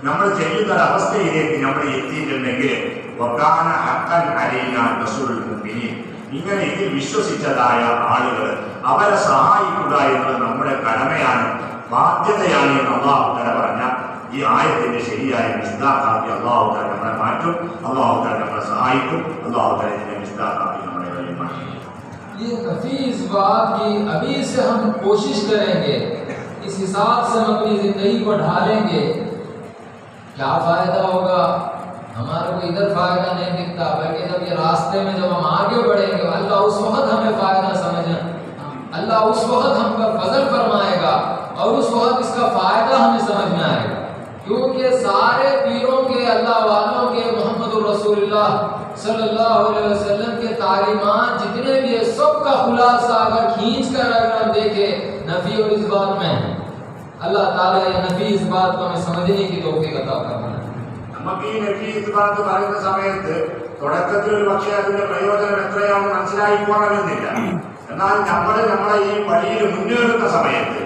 നമ്മൾ ചെയ്യുന്ന ഒരവസ്ഥയിലേക്ക് നമ്മൾ എത്തിയിട്ടുണ്ടെങ്കിൽ വകാന ഹഖ്ഖൻ അലൈനാ നസ്റുൽ മുഅ്മിനീൻ, ഇങ്ങനെ ഇതിൽ വിശ്വസിച്ചതായ ആളുകൾ അവരെ സഹായിക്കുക എന്നത് നമ്മുടെ കടമയാണ്, ബാധ്യതയാണ് എന്ന് അല്ലാഹുതആല പറഞ്ഞ ഈ ആയത്തിന്റെ ശരിയായ മിസ്ദാഖാക്കി അല്ലാഹുതആല നമ്മളെ മാറ്റും, അല്ലാഹുതആല നമ്മളെ സഹായിക്കും, അല്ലാഹുതആല ഇതിനെ മിസ്ദാഖാക്കി നമ്മളെ ये नफी इस बात की अभी से हम कोशिश करेंगे, इस हिसाब से हम अपनी जिंदगी को ढालेंगे, क्या फायदा होगा? हमारे को इधर फायदा नहीं दिखता, बल्कि जब ये रास्ते में जब हम आगे बढ़ेंगे अल्लाह उस वक्त हमें फायदा समझना, अल्लाह उस वक्त हम पर फजल फरमाएगा और उस वक्त इसका फायदा हमें समझ में आएगा। क्योंकि सारे पीरों के, अल्लाह वालों के, मोहम्मद रसूलुल्लाह सल्लल्लाहु अलैहि वसल्लम के तालीमात जितने भी है सबका खुलासा अगर खींच कर अगर हम देखें नफी और इस बात में, अल्लाह ताला ये नफी इस बात को हमें समझने की तौफीक अता फरमाए। നമുക്ക് ഈ നഫി ഇസ് ബാത്ത് പറയുന്ന സമയത്ത് തുടക്കത്തിൽ ഒരു പക്ഷേ അതിന്റെ പ്രയോജനം എത്രയാണെന്ന് മനസ്സിലായിക്കോണമെന്നില്ല. എന്നാൽ നമ്മളെ ഈ വഴിയിൽ മുന്നേറുന്ന സമയത്ത്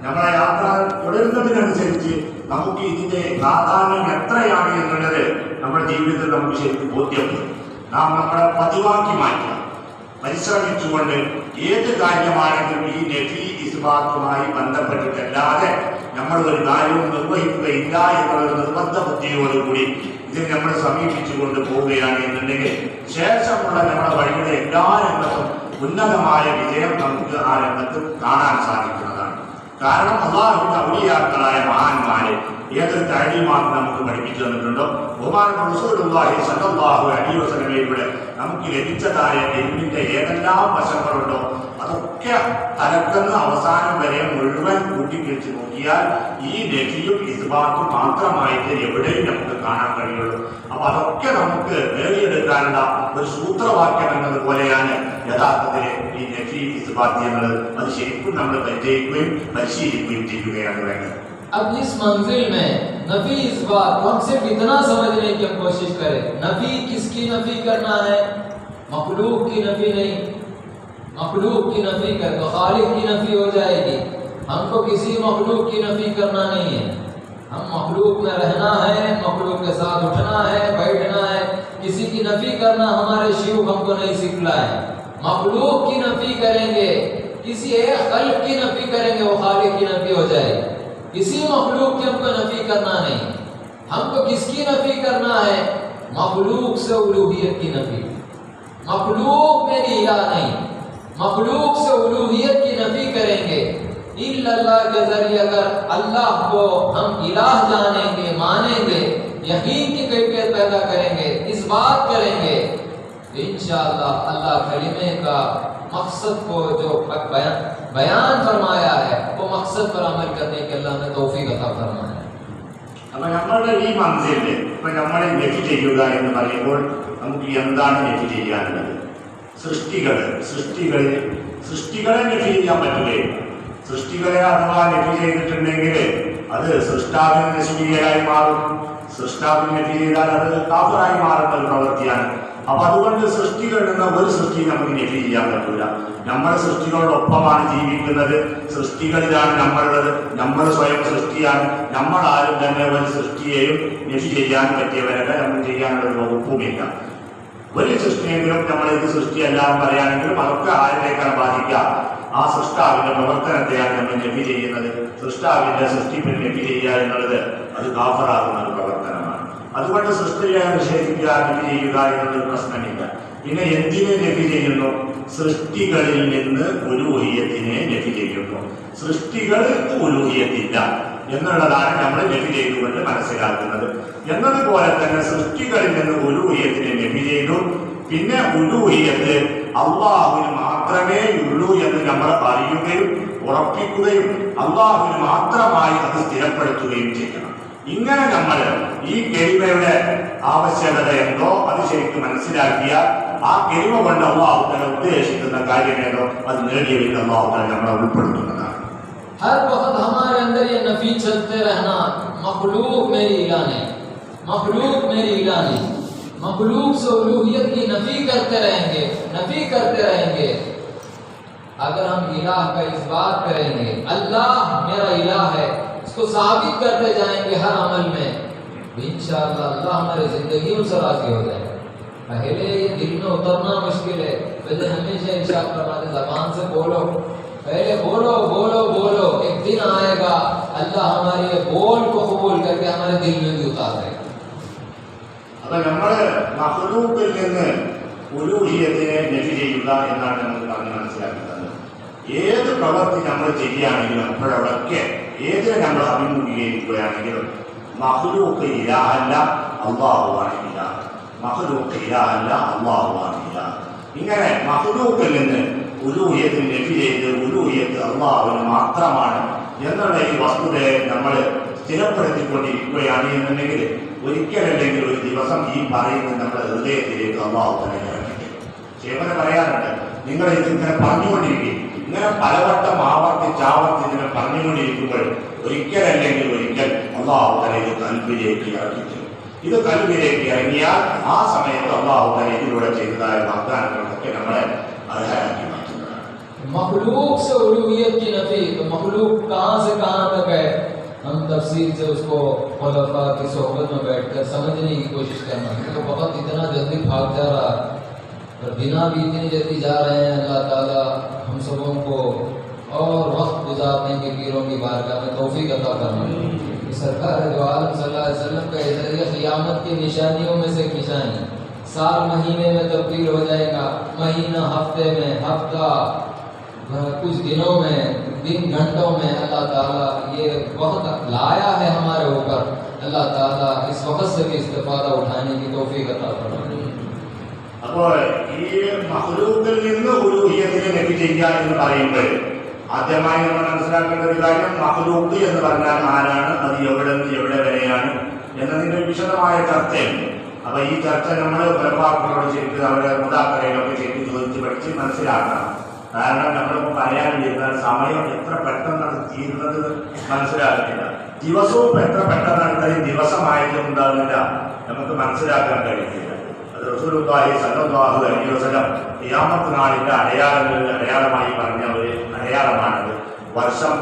നമ്മളെ യാത്ര തുടരുന്നതിനനുസരിച്ച് നമുക്ക് ഇതിന്റെ പ്രാധാന്യം എത്രയാണ് എന്നുള്ളത് നമ്മുടെ ജീവിതത്തിൽ നമുക്ക് ശരിക്കും ബോധ്യപ്പെടും. നാം നമ്മളെ പതിവാക്കി മാറ്റാം, പരിശ്രമിച്ചുകൊണ്ട് ഏത് കാര്യമാണെങ്കിലും ഈ നഫി ഇസ്ബാത്തുമായി ബന്ധപ്പെട്ടിട്ടല്ലാതെ നമ്മൾ ഒരു കാര്യവും നിർവഹിക്കുകയില്ല എന്നുള്ള നിർബന്ധ ബുദ്ധിയോടുകൂടി ഇതിനെ നമ്മൾ സമീപിച്ചുകൊണ്ട് പോവുകയാണ് എന്നുണ്ടെങ്കിൽ ശേഷമുള്ള നമ്മുടെ വഴിയുടെ എല്ലാ രംഗത്തും ഉന്നതമായ വിജയം നമുക്ക് ആ രംഗത്ത് കാണാൻ സാധിക്കുന്നതാണ്. കാരണം അല്ലാഹുവിന്റെ ഔലിയാക്കളായ മഹാന്മാരെ ഏതൊരു താഴീമാർക്ക് നമുക്ക് പഠിപ്പിച്ചു തന്നിട്ടുണ്ടോ, ബഹുമാനപ്പെട്ട റസൂലുള്ളാഹി സ്വല്ലല്ലാഹു അലൈഹി വസല്ലമയിലൂടെ നമുക്ക് ലഭിച്ചതായ എൽമിന്റെ ഏതെല്ലാം വശങ്ങളുണ്ടോ അതൊക്കെ തലക്കുന്ന അവസാനം വരെ മുഴുവൻ കൂട്ടിപ്പിടിച്ച് നോക്കിയാൽ ഈ നഫിയും ഇസ്ബാത്തും മാത്രമായിട്ട് എവിടെയും നമുക്ക് കാണാൻ കഴിയുള്ളൂ. അപ്പൊ അതൊക്കെ നമുക്ക് നേടിയെടുക്കാനുള്ള ഒരു സൂത്രവാക്യം എന്നതുപോലെയാണ് യഥാർത്ഥത്തിൽ ഈ നഫി ഇസ്ബാത്ത് എന്നത്. അത് ശരിക്കും നമ്മൾ പരിചയിക്കുകയും പരിശീലിക്കുകയും ചെയ്യുകയാണ് വേണ്ടത്. अब इस मंजिल में नफी इस बात को हम सिर्फ इतना समझने की हम कोशिश करें, नफी किसकी नफी करना है? मखलूक की नफी नहीं। मखलूक की नफी कर तो खालिक की नफी हो जाएगी। हमको किसी मखलूक की नफी करना नहीं है। हम मखलूक में रहना है, मखलूक के साथ उठना है, बैठना है। किसी की नफी करना हमारे शिव हमको नहीं सिखलाए। मखलूक की नफी करेंगे, किसी एक खल्क की नफी करेंगे, वो खालिक की नफी हो जाएगी। किसी मखलूक की हमको नफी करना नहीं। हमको किसकी नफी करना है? मखलूक से उलूहियत की नफी। मखलूक मेरी इलाह नहीं, मखलूक से उलूहियत की नफी करेंगे। इल्लल्लाह के जरिए अगर अल्लाह को हम इलाह जानेंगे, मानेंगे, यकीन की कैफियत पैदा करेंगे, इस बात करेंगे, इंशाअल्लाह अल्लाह कलिमे का मकसद को जो बयान फरमाया है वो मकसद पर अमल करने के अल्लाह ने तौफीक अता फरमाया। അപ്പോൾ നമ്മളുടെ ഈ മൻസിലിൽ ഇപ്പൊ നമ്മൾ നഫി ചെയ്യുക എന്ന് പറയുമ്പോൾ നമുക്ക് എന്താണ് നഫി ചെയ്യാനുള്ളത്? സൃഷ്ടികളെ നഫി ചെയ്യാൻ പറ്റുകയില്ല. സൃഷ്ടികളെ അഥവാ നഫി ചെയ്തിട്ടുണ്ടെങ്കിൽ അത് സൃഷ്ടാവിന് നശിക്കുകയായി മാറും. സൃഷ്ടാവിന് നഫി ചെയ്താൽ അത് കാഫിറായി മാറുന്ന ഒരു പ്രവൃത്തിയാണ്. അപ്പൊ അതുകൊണ്ട് സൃഷ്ടികളിൽ നിന്ന് ഒരു സൃഷ്ടി നമുക്ക് നഫി ചെയ്യാൻ പറ്റൂല. നമ്മൾ സൃഷ്ടികളോടൊപ്പമാണ് ജീവിക്കുന്നത്, സൃഷ്ടികളിലാണ് നമ്മളുള്ളത്, നമ്മൾ സ്വയം സൃഷ്ടിയാണ്. നമ്മൾ ആരും തന്നെ ഒരു സൃഷ്ടിയെയും നഫി ചെയ്യാൻ പറ്റിയവരല്ല, നമ്മൾ ചെയ്യാനുള്ള ഒരു വകുപ്പുമില്ല. ഒരു സൃഷ്ടിയെങ്കിലും നമ്മൾ ഇത് സൃഷ്ടിയല്ല പറയാനെങ്കിലും അതൊക്കെ ആരിലേക്കാണ് ബാധിക്കുക? ആ സൃഷ്ടാവിന്റെ പ്രവർത്തനത്തെയാണ് നമ്മൾ നഫി ചെയ്യുന്നത്. സൃഷ്ടാവിന്റെ സൃഷ്ടിപ്പിൽ നഫി ചെയ്യുക എന്നുള്ളത് അത് കാഫറാകുന്ന ഒരു പ്രവർത്തനമാണ്. അതുകൊണ്ട് സൃഷ്ടിയെ നിഷേധിക്കുക, നഫി ചെയ്യുക എന്നൊരു പ്രശ്നമില്ല. പിന്നെ എന്തിനെ നഫി ചെയ്യുന്നു? സൃഷ്ടികളിൽ നിന്ന് ഉലൂഹിയത്തിനെ നഫി ചെയ്യുന്നു. സൃഷ്ടികൾക്ക് ഉലൂഹിയത്തില്ല എന്നുള്ളതാണ് നമ്മൾ നഫി ചെയ്തുകൊണ്ട് മനസ്സിലാക്കുന്നത്. എന്നതുപോലെ തന്നെ സൃഷ്ടികളിൽ നിന്ന് ഉലൂഹിയത്തിനെ നഫി ചെയ്തു. പിന്നെ ഉലൂഹിയത്ത് അല്ലാഹുവിന് മാത്രമേ ഉള്ളൂ എന്ന് നമ്മൾ അറിയുകയും ഉറപ്പിക്കുകയും അല്ലാഹുവിന് മാത്രമായി അത് സ്ഥിരപ്പെടുത്തുകയും ചെയ്യണം. ഇങ്ങനെ നമ്മൾ ഈ കെലിമയുടെ ആവശ്യകത എന്തോ അത് ശരിക്കും മനസ്സിലാക്കിയാൽ ആ കെലിമ കൊണ്ട് അല്ലാഹു തആല ഉദ്ദേശിക്കുന്ന കാര്യമേതോ അത് നേടിയതിൽ അല്ലാഹു തആല നമ്മളെ ഉൾപ്പെടുത്തുന്നതാണ്. हर वक्त हमारे अंदर ये नफी चलते रहना, मखलूक मेरी इलाह नहीं, मखलूक मेरी इलाह नहीं। मखलूक से उलूहियत की नफी करते रहेंगे, नफी करते रहेंगे। अगर हम इलाह का इस बात करेंगे, अल्लाह मेरा इलाह है, इसको साबित करते जाएंगे हर अमल में, इंशाअल्लाह अल्लाह हमारी जिंदगी से राजी हो जाएगा। पहले ये दिल में उतरना मुश्किल है, पहले हमेशा इरशाद फरमाते ज़बान से बोलो, पहले बोलो बोलो बोलो, एक दिन आएगा अल्लाह हमारे बोल को कबूल करके हमारे दिल में भी उतार देगा। അപ്പൊ നമ്മള് മഖ്ലൂഖിൽ നിന്ന് ഉലൂഹിയത്തിനെ നഫി ചെയ്യുക എന്നാണ് നമുക്ക് പറഞ്ഞ് മനസ്സിലാക്കുന്നത്. ഏത് പ്രവൃത്തി നമ്മൾ ചെയ്യുകയാണെങ്കിലും അപ്പോഴൊക്കെ ഏതിനെ നമ്മൾ അഭിമുഖീകരിക്കുകയാണെങ്കിലും മഖ്ലൂഖ് ഇലാഹല്ല, അല്ലാഹുവാണ് ഇലാഹ്. മഖ്ലൂഖ് ഇലാഹല്ല, അല്ലാഹുവാണ് ഇലാഹ്. ഇങ്ങനെ മഖ്ലൂഖിൽ നിന്ന് ഉലൂഹിയത്തിന് നഫി ചെയ്ത് ഉലൂഹിയത്ത് അല്ലാഹുവിന് മാത്രമാണ് എന്നുള്ള ഈ വസ്തുതയെ നമ്മൾ സ്ഥിരപ്പെടുത്തിക്കൊണ്ടിരിക്കുകയാണ് എന്നുണ്ടെങ്കിൽ ഒരിക്കലല്ലെങ്കിൽ ഒരു ദിവസം ഈ പറയുന്നത് നമ്മുടെ ഹൃദയത്തിലേക്ക് അല്ലാഹു തന്നെ ഇറങ്ങി. ശേഖന പറയാറുണ്ട്, നിങ്ങൾ ഇതിങ്ങനെ പറഞ്ഞുകൊണ്ടിരിക്കും, ഇങ്ങനെ പലവട്ടം ആവർത്തിച്ച് പറഞ്ഞുകൊണ്ടിരിക്കുമ്പോൾ ഒരിക്കലല്ലെങ്കിൽ ഒരിക്കൽ അല്ലാഹു തന്നെ ഇത് കൽബിലേക്ക് ഇറങ്ങിച്ചു. ഇത് കൽബിലേക്ക് ഇറങ്ങിയാൽ ആ സമയത്ത് അല്ലാഹു തന്നെ ഇതിലൂടെ ചെയ്തതായ വാഗ്ദാനങ്ങളൊക്കെ നമ്മളെ അർഹരാക്കി മാറ്റുന്നതാണ്. मखलूक से उलूहियत की नफी, तो मखलूक कहाँ से कहाँ तक है, हम तफसील से उसको खुलफा की सोहबत में बैठकर समझने की कोशिश करना। तो वक्त इतना जल्दी भाग जा रहा है, और बिना भी इतनी जल्दी जा रहे हैं। अल्लाह ताला हम सबों को और वक्त गुजारने के पीरों की बारगाह में तौफीक अता फरमाए। सरकार दो आलम सल्लल्लाहु अलैहि वसल्लम का जरिए क़यामत की निशानियों में से एक निशानी, साल महीने में तब्दील हो जाएगा, महीना हफ्ते में, हफ्ता कुछ दिनों में, दिन घंटों में। अल्लाह ताला ये वक्त लाया है हमारे ऊपर, अल्लाह ताला इस वक्त से भी इस्तिफादा उठाने की तौफीक अता फरमाए। അപ്പോൾ ഈ മഖ്ലൂഖിൽ നിന്ന് ഉലൂഹിയത്തിനെ നഫി ചെയ്യുക എന്ന് പറയുമ്പോൾ ആദ്യമായി നമ്മൾ മനസ്സിലാക്കേണ്ട ഒരു കാര്യം, മഖ്ലൂഖ് എന്ന് പറഞ്ഞാൽ ആരാണ്, അത് എവിടെ നിന്ന് എവിടെ വരെയാണ് എന്നതിൻ്റെ വിശദമായ ചർച്ചയുണ്ട്. അപ്പൊ ഈ ചർച്ച നമ്മൾ പലവാക്കളോട് ശരിക്കും അവരുടെ മുതാക്കറയിലൊക്കെ ശരിക്കും ചോദിച്ച് പഠിച്ച് മനസ്സിലാക്കണം. കാരണം നമ്മളിപ്പോൾ പറയാനിരുന്നാൽ സമയം എത്ര പെട്ടെന്നാണ് തീരുന്നത് മനസ്സിലാക്കുന്നില്ല. ദിവസവും എത്ര പെട്ടെന്നാണ് ഇത്രയും ദിവസമായിട്ട് ഉണ്ടാകുന്നില്ല നമുക്ക് മനസ്സിലാക്കാൻ കഴിയുന്നില്ല. അത് റസൂലുള്ളാഹി സ്വല്ലല്ലാഹു അലൈഹി വസല്ലം ഖിയാമത്ത് നാളിന്റെ അടയാളമായി പറഞ്ഞ ഒരു അടയാളമാണത്. വർഷം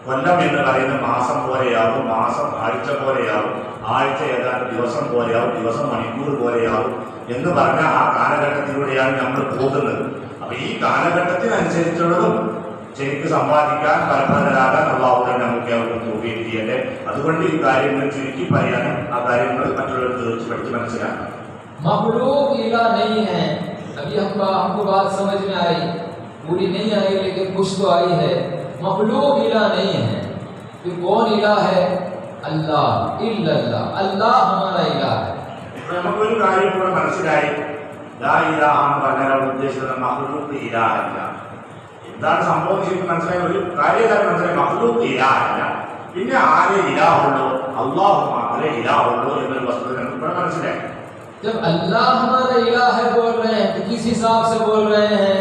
കൊല്ലം എന്ന് പറയുന്ന മാസം പോലെയാവും, മാസം ആഴ്ച പോലെയാവും, ആഴ്ച ഏതാണ്ട് ദിവസം പോലെയാവും, ദിവസം മണിക്കൂർ പോലെയാവും എന്ന് പറഞ്ഞ ആ കാലഘട്ടത്തിലൂടെയാണ് നമ്മൾ പോകുന്നത്. അപ്പൊ ഈ കാലഘട്ടത്തിനനുസരിച്ചുള്ളതും ശരിക്ക് സമ്പാദിക്കാൻ പരമ്പരരാകാൻ അല്ലാഹു തന്നെ നമുക്ക് അവർക്ക് തൗഫീഖ് ചെയ്യട്ടെ. അതുകൊണ്ട് ഈ കാര്യങ്ങൾ ചുരുക്കി പറയാനും ആ കാര്യങ്ങൾ മറ്റുള്ളവർ ചോദിച്ച് പഠിച്ച് മനസ്സിലാക്കണം. मखलूक इला नहीं है, अभी हमको बात समझ में आई, पूरी नहीं आई लेकिन कुछ तो आई है। मखलूक इला नहीं है, फिर कौन इला है? अल्लाह, इल्लल्लाह, अल्लाह हमारा इला है। നമുക്കൊരു കാര്യം കൂടെ മനസ്സിലായി, ലാ ഇലാഹ എന്ന് പറഞ്ഞാൽ ഉദ്ദേശിക്കുന്നത് മഖ്ലൂഖ് ഇലാഹല്ല. എന്താണ് സംഭവം ശരിക്കും മനസ്സിലായ ഒരു കാര്യം മനസ്സിലായി, മഖ്ലൂഖ് ഇലാഹല്ല. പിന്നെ ആരെ ഇലാഹുള്ളൂ, അല്ലാഹു മാത്രമേ ഇലാഹുള്ളൂ എന്നൊരു വസ്തുത നമുക്ക് മനസ്സിലായി. जब अल्लाह हमारा इला है बोल रहे हैं तो किस हिसाब से बोल रहे हैं?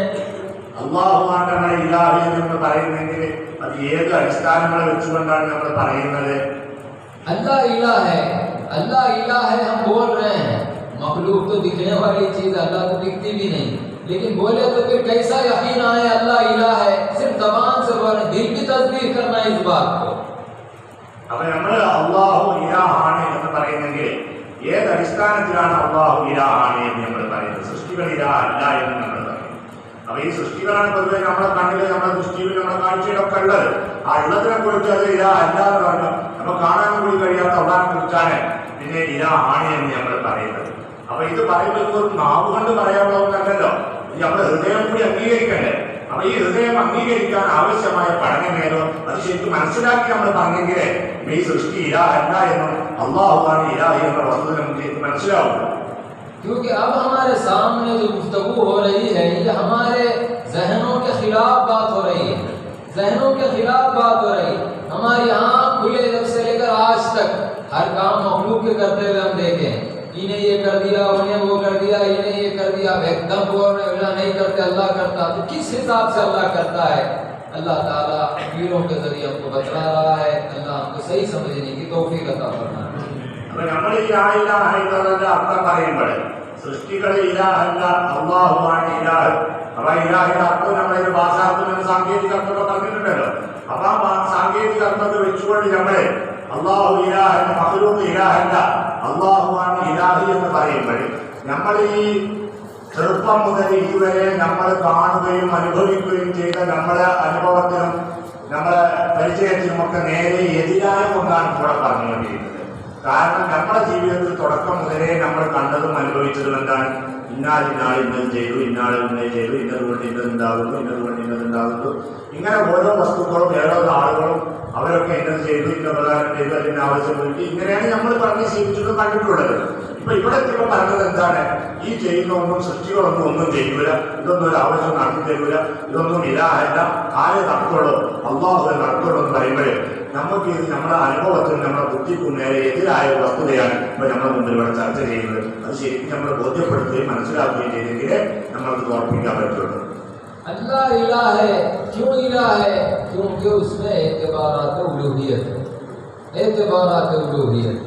അല്ലാഹുവാണ് നമ്മുടെ ഇലാഹ് എന്ന് പറയുന്നെങ്കിൽ അത് ഏത് അടിസ്ഥാനങ്ങൾ വെച്ചുകൊണ്ടാണ് നമ്മൾ പറയുന്നത്? अल्लाह इला है, अल्लाह इला है हम बोल रहे हैं। मखलूक तो दिखने वाली चीज, अल्लाह तो दिखती भी नहीं, लेकिन बोले तो फिर कैसा यकीन आए अल्लाह इला है? सिर्फ जबान से बोले, दिल की तस्दीक करना इस बात को। അപ്പൊ നമ്മൾ അല്ലാഹു ഇലാഹാണ് എന്ന് പറയുന്നെങ്കിൽ ഏത് അടിസ്ഥാനത്തിലാണ് അല്ലാഹു ഇലാഹാണ് എന്ന് നമ്മൾ പറയുന്നത്? സൃഷ്ടികൾ ഇലാഹല്ല എന്ന് നമ്മൾ പറയും. അപ്പൊ ഈ സൃഷ്ടികളാണ് പൊതുവെ നമ്മുടെ കണ്ണിൽ, നമ്മുടെ ദൃഷ്ടിയിൽ, നമ്മുടെ കാഴ്ചയിലൊക്കെ ഉള്ളത്. ആ ഉള്ളതിനെ കുറിച്ച് അത് ഇലാഹല്ല എന്ന് പറഞ്ഞു നമ്മൾ കാണാൻ കൂടി കഴിയാത്ത അള്ളാഹിനെ കുറിച്ചാണ് പിന്നെ ഇലാഹാണ് എന്ന് നമ്മൾ പറയുന്നത്. അപ്പൊ ഇത് പറയുമ്പോൾ നാവ് കൊണ്ട് പറയാനുള്ളതൊന്നല്ലല്ലോ, ഇത് നമ്മുടെ ഹൃദയം കൂടി അംഗീകരിക്കണ്ടേ? അപ്പൊ ഈ ഹൃദയം അംഗീകരിക്കാൻ ആവശ്യമായ പഠനമേലോ അത് ശരിക്കും മനസ്സിലാക്കി നമ്മൾ പറഞ്ഞെങ്കിലേ ഈ സൃഷ്ടി ഇലാഹല്ല എന്നും അല്ലാഹുവാണ് ഇലാഹ് എന്ന വസ്തുത നമുക്ക് മനസ്സിലാവും. क्योंकि अब हमारे सामने जो गुफ्तगू हो रही है ये हमारे जहनों के खिलाफ बात हो रही है, जहनों के खिलाफ बात हो रही है। हमारी आँख खुले जब से लेकर आज तक हर काम मखलूक के करते हुए हम देखे, इन्हें ये कर दिया, उन्हें वो कर दिया, इन्हें ये कर दिया, एकदम बोल रहे अल्लाह नहीं करते अल्लाह करता। तो किस हिसाब से अल्लाह करता है? अल्लाह ताला पीरों के जरिए हमको बतला रहा है। अल्लाह हमको सही समझने की तौफीक अता फरमाए। അപ്പൊ നമ്മൾ ഈ ലാ ഇലാഹ ഇല്ലല്ലാഹ് അർത്ഥം പറയുമ്പോൾ സൃഷ്ടികളെ ഇലാഹല്ല, അല്ലാഹുവാണ് ഇലാഹ്. അപ്പൊ ഇലാഹിന്റെ അർത്ഥം നമ്മളൊരു ഭാഷാർത്ഥം സാങ്കേതിക അർത്ഥമൊക്കെ പറഞ്ഞിട്ടുണ്ടല്ലോ. അപ്പൊ ആ സാങ്കേതിക അർത്ഥത്തെ വെച്ചുകൊണ്ട് നമ്മള് അല്ലാഹു ഇലാഹ്, മഖ്ലൂഖ് ഇലാഹല്ല, അല്ലാഹുവാണ് ഇലാഹ് എന്ന് പറയുമ്പോൾ നമ്മൾ ഈ ചെറുപ്പം മുതൽ ഇതുവരെ നമ്മൾ കാണുകയും അനുഭവിക്കുകയും ചെയ്ത നമ്മളെ അനുഭവത്തിനും നമ്മളെ പരിചയത്തിനുമൊക്കെ നേരെ എതിരായ ഒന്നാണ് ഇവിടെ പറഞ്ഞുകൊണ്ടിരിക്കുന്നത്. കാരണം നമ്മുടെ ജീവിതത്തിൽ തുടക്കം മുതലേ നമ്മൾ കണ്ടതും അനുഭവിച്ചതും എന്താണ്? ഇന്നാൾ ഇന്നത് ചെയ്തു, ഇന്നാൾ ഇന്നത് ചെയ്തു, ഇന്നതുകൊണ്ട് ഇന്നതുണ്ടാകുന്നു, ഇന്നതുകൊണ്ട് ഇന്നതുണ്ടാകുന്നു. ഇങ്ങനെ ഓരോ വസ്തുക്കളും ഓരോ ആളുകളും അവരൊക്കെ ഇന്നത് ചെയ്തു, ഇന്ന പ്രകാരം ചെയ്തു, അതിന് ആവശ്യപ്പെട്ട് ഇങ്ങനെയാണ് നമ്മൾ പറഞ്ഞ് ശീലിച്ചിട്ടും കണ്ടിട്ടുള്ളത്. ഇപ്പൊ ഇവിടെ എത്തിയപ്പോൾ പറഞ്ഞത് എന്താണ്? ഈ ചെയ്യുന്നൊന്നും സൃഷ്ടികളൊന്നും ഒന്നും ചെയ്യൂല, ഇതൊന്നും ഒരു ആവശ്യം നടത്തി തരൂല, ഇതൊന്നും ഇലാഹല്ല, ആരെ നടത്തുള്ളൂ, അള്ളാഹുവെ നടത്തുള്ളൂ എന്ന് പറയുമ്പോഴേ നമുക്ക് ഇത് നമ്മുടെ അനുഭവത്തിനും നമ്മുടെ ബുദ്ധിക്കും നേരെ എതിരായ വസ്തുതയാണ് ഇപ്പൊ നമ്മുടെ മുമ്പിൽ ഇവിടെ ചർച്ച ചെയ്യുന്നത്. അത് ശരിക്കും നമ്മൾ ബോധ്യപ്പെടുത്തുകയും മനസ്സിലാക്കുകയും ചെയ്തെങ്കിലേ നമ്മൾക്ക് ഓർപ്പിക്കാൻ പറ്റുള്ളൂ. अल्लाह इलाह है, क्यों इलाह है? क्योंकि उसमें एतबारात उलूहियत है, एतबारात उलूहियत.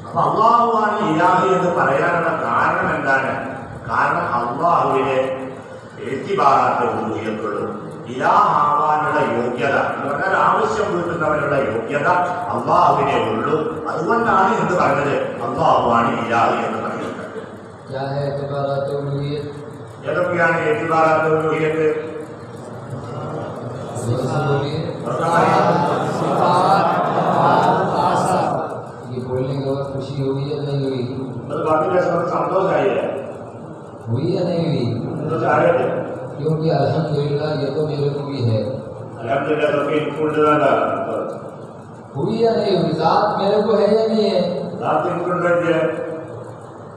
അപ്പൊ അള്ളാഹുവാണ് ഇലാഹി എന്ന് പറയാനുള്ള കാരണം എന്താണ്? കാരണം അള്ളാഹുവിനെ എത്തിബാറാത്ത ഉലൂഹിയത്തുള്ളൂ. ഇലാഹാവാനുള്ള യോഗ്യത എന്ന് പറഞ്ഞാൽ ആവശ്യം വീട്ടുന്നവനുള്ള യോഗ്യത അള്ളാഹുവിനെ ഉള്ളൂ. അതുകൊണ്ടാണ് എന്ത് പറഞ്ഞത്? അള്ളാഹുവാണ് ഇലാഹി എന്ന് പറയുന്നത്. ഏതൊക്കെയാണ് എത്തിബാറാത്ത ഉലൂഹിയത്ത്? ये बोलने के बाद खुशी हुई या नहीं हुई? സന്തോഷമായി हुई या नहीं हुई? क्योंकि अल्हम्दुलिल्लाह ये तो मेरे को भी है. हुई या नहीं हुई? जात मेरे को है या नहीं है?